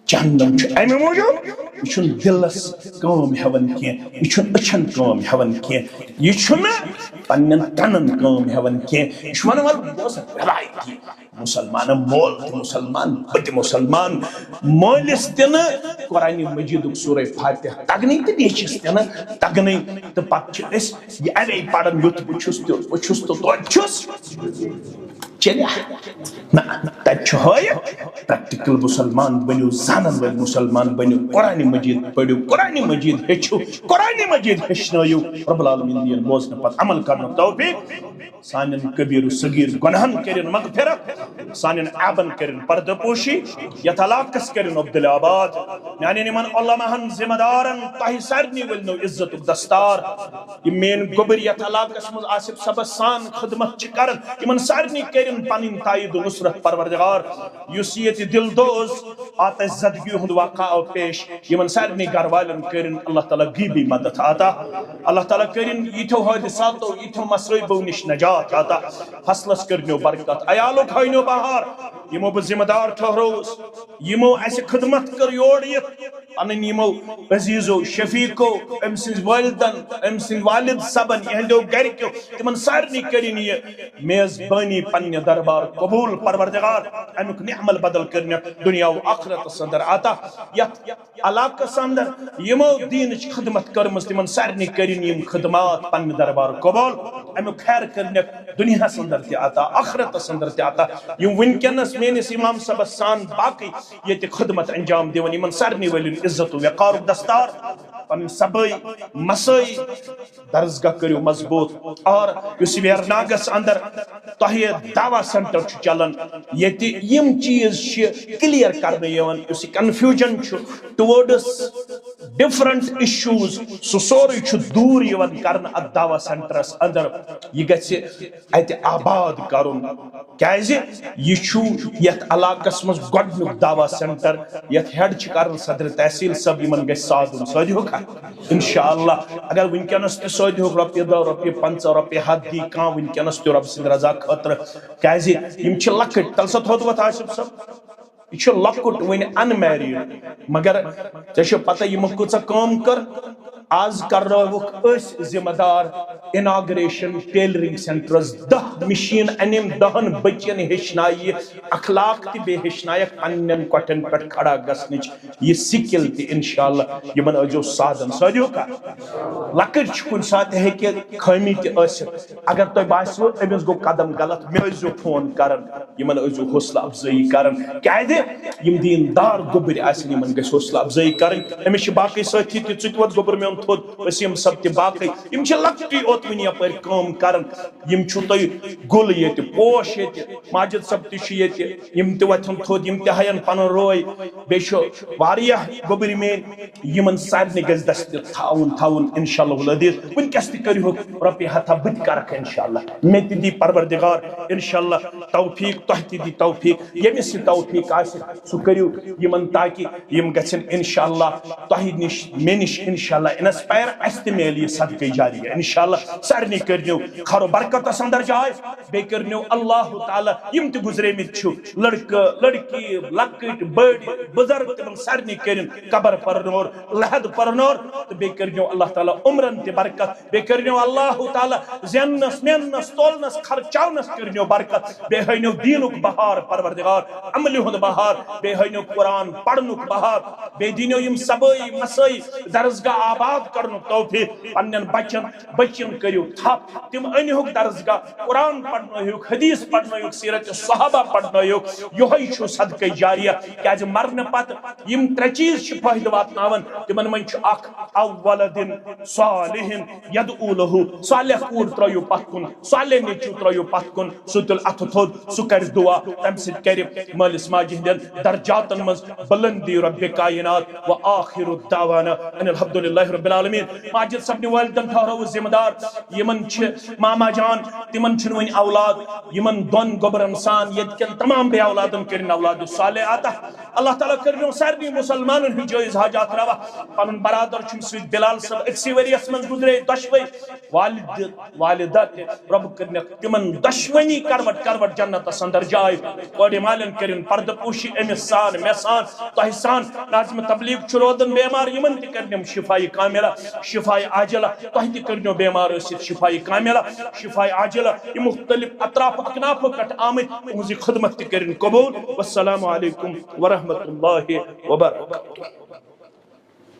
جہنم چھُ امہِ موٗجوٗب یہِ چھُنہٕ دِلس کٲم ہٮ۪وان کینٛہہ یہِ چھُنہٕ أچھن کٲم ہٮ۪وان کینٛہہ یہِ چھُنہٕ پننٮ۪ن کَنن کٲم ہٮ۪وان کینٛہہ یہِ چھُ ونان وَلہٕ بہٕ اوسُس رٮ۪وایتی مُسلمانن مول تہِ مُسلمان بہٕ تہِ مُسلمان مٲلِس تہِ نہٕ قرآنِ مجیٖدُک سورہ فاتحہ تگنٕے تہٕ نیچِس تہِ نہٕ تگنٕے تہٕ پتہٕ چھِ أسۍ یہِ اَوے پران یُتھ بہٕ چھُس تیُتھ بہٕ چھُس تہٕ توتہِ چھُس چلیا نہ تتہِ چھُ ہٲیِتھ پریکٹِکل مُسلمان بٔنِو زانن وٲلۍ مُسلمان بٔنِو قرآنِ مجیٖد پٔرِو قرآنِ مجیٖد ہیٚچھِو قرآنِ مجیٖد ہیٚچھنٲیِو رۄب العالمیٖن دِیِن بوزنہٕ پتہٕ عمل کرنُک توفیٖق سانٮ۪ن کبیٖر صغیٖر گۄنہن کٔرِن مغفرت سانٮ۪ن عیبن کٔرِن پردٕ پوشی یتھ علاقس کٔرِن عبدل آباد میانٮ۪ن یِمن علماہن ذمہٕ دارن تۄہہِ سارنٕے ؤلنو عزتُک دستار یِم میٲنۍ گوٚبٕرۍ یتھ علاقس منٛز آصف صبس سان خدمت چھِ کران یِمن سارنٕے کٔرِن پنٕنۍ تایید و نصرت پروردگار یُس ییٚتہِ دِلدوز آتش زدگی ہُنٛد واقعہ آو پیش یِمن سارنٕے گرٕ والٮ۪ن کٔرِن اللہ تعالیٰ غیبی مدد عطا اللہ تعالیٰ کٔرِن یِتھیو حٲدثاتو یِتھیو مسٲیبو نِش نجات عطا فصلس کٔرنو برکت عیالُک ہٲینو بہار یِمو بہٕ ذمہٕ دار ٹھہرووُس یِمو اسہِ خدمت کٔر یور یِتھ پنٕنۍ یِمو عزیٖزو شفیٖقو أمۍ سٕنٛزۍ والدن أمۍ سٕنٛدۍ والد صبن یِہنٛدیو گرِکیو تِمن سارنٕے کٔرِن یہِ میزبٲنی پننہِ دربار قبوٗل پروردگار امیُک نعمل بدل کٔرنکھ دُنیا و آخرتس انٛدر عطا یتھ علاقس انٛدر یِمو دیٖنٕچ خدمت کٔرمٕژ تِمن سارنٕے کٔرِن یِم خدمات پننہِ دربار قبوٗل امیُک خیر کٔرنکھ دُنیاہس انٛدر تہِ عطا آخرتس انٛدر تہِ عطا یِم وٕنکیٚنس میٲنِس امام صٲبس سان باقٕے ییٚتہِ خدمت انجام دِوان یِمن سارنٕے ؤلِن عزت و وقارُک دستار پنٕنۍ سبٲے مسٲے درسگاہ کٔرِو مضبوٗط اور یُس ویرناگس انٛدر تۄہہِ دعوا سینٹر چھُ چلان ییٚتہِ یِم چیٖز چھِ کلیر کرنہٕ یِوان یُس یہِ کنفیوجن چھُ towards different issues so sorry چھ دور یوان کرن ات دعوی سینٹرس اندر یہ گژھِ اتہ آباد کرن کیازِ یہ چھ یتھ علاقس مز گۄڈنیُک دعوی سینٹر یتھ ہیڈ چھ کرن صدر تحصیل صاحب یمن گژھِ سادن سٲدِہُک انشاءاللہ اگر ونکینس تہ سٲدِہُک رۄپیہِ دہ رۄپیہِ 50 رۄپیہِ ہتھ دی کانٛہہ ونکینس تہ رۄب سٕنٛدِ رضا خٲطرٕ کیازِ یم چھ لۄکٕٹۍ تل سا تھوٚدوُتھ آصف صٲب یہ چھ لۄکُٹ وٕنہِ ان میریڈ مگر ژےٚ چھِ پتہ یمو کۭژاہ کٲم کٔر آز کرنٲوُکھ أسۍ ذمہ دار اناگریشن ٹیلرنگ سینٹرس 10 مشین انم 10 بچین ہیچنائیے اخلاق تہ بیٚیہِ ہیچنائیکھ پننٮ۪ن کۄٹھٮ۪ن پٮ۪ٹھ کھڑا گژھنٕچ یہ سکل تہ انشاءاللہ یمن ٲسۍزیو سادن سٲدِو کا لۄکٕٹۍ چھِ کُنہِ ساتہٕ ہیٚکہِ خٲمی تہ ٲسِتھ اگر تۄہہِ باسیو أمِس گوٚو قدم غلط مےٚ ٲسۍزیو فون کران یمن ٲسۍزیو حوصلہ افزٲیی کران کیازِ یم دیندار گوٚبٕرۍ آسن یمن گژھِ حوصلہ افزٲیی کرٕنۍ أمِس چھِ باقٕے سٲتھی تہِ ژٕ تہِ ووت گوٚبُر میون تھوٚد وسیٖم صٲب تہِ باقٕے یم چھِ لۄکٹی اوت وٕنہِ یپٲرۍ کٲم کران یم چھُو تۄہہِ گُل ییٚتہِ پوش ییٚتہِ ماجد صٲب تہِ چھُ ییٚتہِ یم تہِ وۄتھن تھوٚد یم تہِ ہاین پنُن روے بیٚیہِ چھُ واریاہ گوٚبٕرۍ میٲنۍ یمن سارنٕے گژھِ دستہِ تھاوُن انشاءاللہ العزیز ونکٮ۪س تہِ کٔرِہُکھ رۄپیہِ ہتھا بہٕ تہِ کرکھ انشاءاللہ مےٚ تہِ دی پروردگار انشاءاللہ توفیق تۄہہِ تہِ دی توفیق ییٚمِس یہِ توفیق آسہِ سُہ کٔرِو یمن تاکہِ یم گژھن انشاءاللہ تۄہہِ نِش مےٚ نِش انشاءاللہ انسپائر اسہِ تہِ میلہِ یہِ صدقے جاریہ انشاءاللہ سارنٕے کٔرنو خرو برکتس اندر جاے بیٚیہِ کٔرنو اللہ تعالیٰ یم تہِ گُزریمٕتۍ چھِ لڑکہٕ لڑکی لۄکٕٹۍ بٔڑۍ بُزرگ تِمن سارنٕے کٔرِن قبر پرنور لحد پرنور تہٕ بیٚیہِ کٔرنو اللہ تعالیٰ عمرن تہِ برکت بیٚیہِ کٔرنو اللہ تعالیٰ زیننس میننس تولنس خرچاونس کٔرنو برکت بیٚیہِ ہٲینو دیٖنُک بہار پروردگار عملہِ ہُنٛد بہار بیٚیہِ ہٲینو قرآن پرنُک بہار بیٚیہِ دِنو یم صبٲیی مسٲیی درسگاہ آباد کرنُک توفیق پننٮ۪ن بچن کٔرِو تھپ تِم أنۍہُکھ درسگاہ قرآن پرنٲیہُکھ حدیث پرنٲیہُکھ سیرت صحابہ پرنٲیہُکھ یِہوے چھُ صدقے جاریہ کیازِ مرنہٕ پتہٕ یم 3 چیٖز چھِ فٲیدٕ واتناوان تِمن منٛز چھُ اکھ اولدن صالحن یدعو لہُ صالح کوٗر ترٲیِو پتھ کُن صالح نیٚچوٗ ترٲیِو پتھ کُن سُہ تُلہِ اَتھٕ تھوٚد سُہ کرِ دعا تمہِ سۭتۍ کرِ مٲلِس ماجہِ ہٕنٛدٮ۪ن درجاتن منٛز بلندی رب کائنات وآخر دعوانا ان الحمدللہ رب العالمین ماجد صاحبنہِ والدن ٹھہرٲوٕس ذمہ دار یمن چھِ ماما جان تمن چھُنہٕ وۄنۍ اولاد یمن دۄن گوٚبرن سان ییٚتہِ کٮ۪ن تمام بے اولادن کٔرِن اولاد صالح عطا اللہ تعالیٰ کٔرنو سارنٕے مُسلمانن ہٕنٛدۍ جٲیز حاجات روا پنُن برادر چھُم سۭتۍ بلال صٲب أکسٕے ؤرِیس منٛز گُزرے دۄشوے والدہ تہِ رۄب کٔرنکھ تِمن دۄشوٕنی کروٹ جنتس اندر جاے کورِ مالٮ۪ن کٔرِن پردٕ پوشی أمِس سان مےٚ سان تۄہہِ سان ناظِمہِ تبلیغ چھُ روزان بیمار یمن تہِ کٔرنم شفایہِ کاملہ شفایہِ عاجلہ تۄہہِ تہِ کٔرنو بیمار ٲسِتھ شفایہِ کاملہ شفایہِ عاجلہ یِم مختلف اطراف اکنافو پٮ۪ٹھ آمٕتۍ تُہنٛزِ خدمت تہِ کٔرِن قبوٗل والسلام علیکم ورحمۃ اللہ وبرکاتہ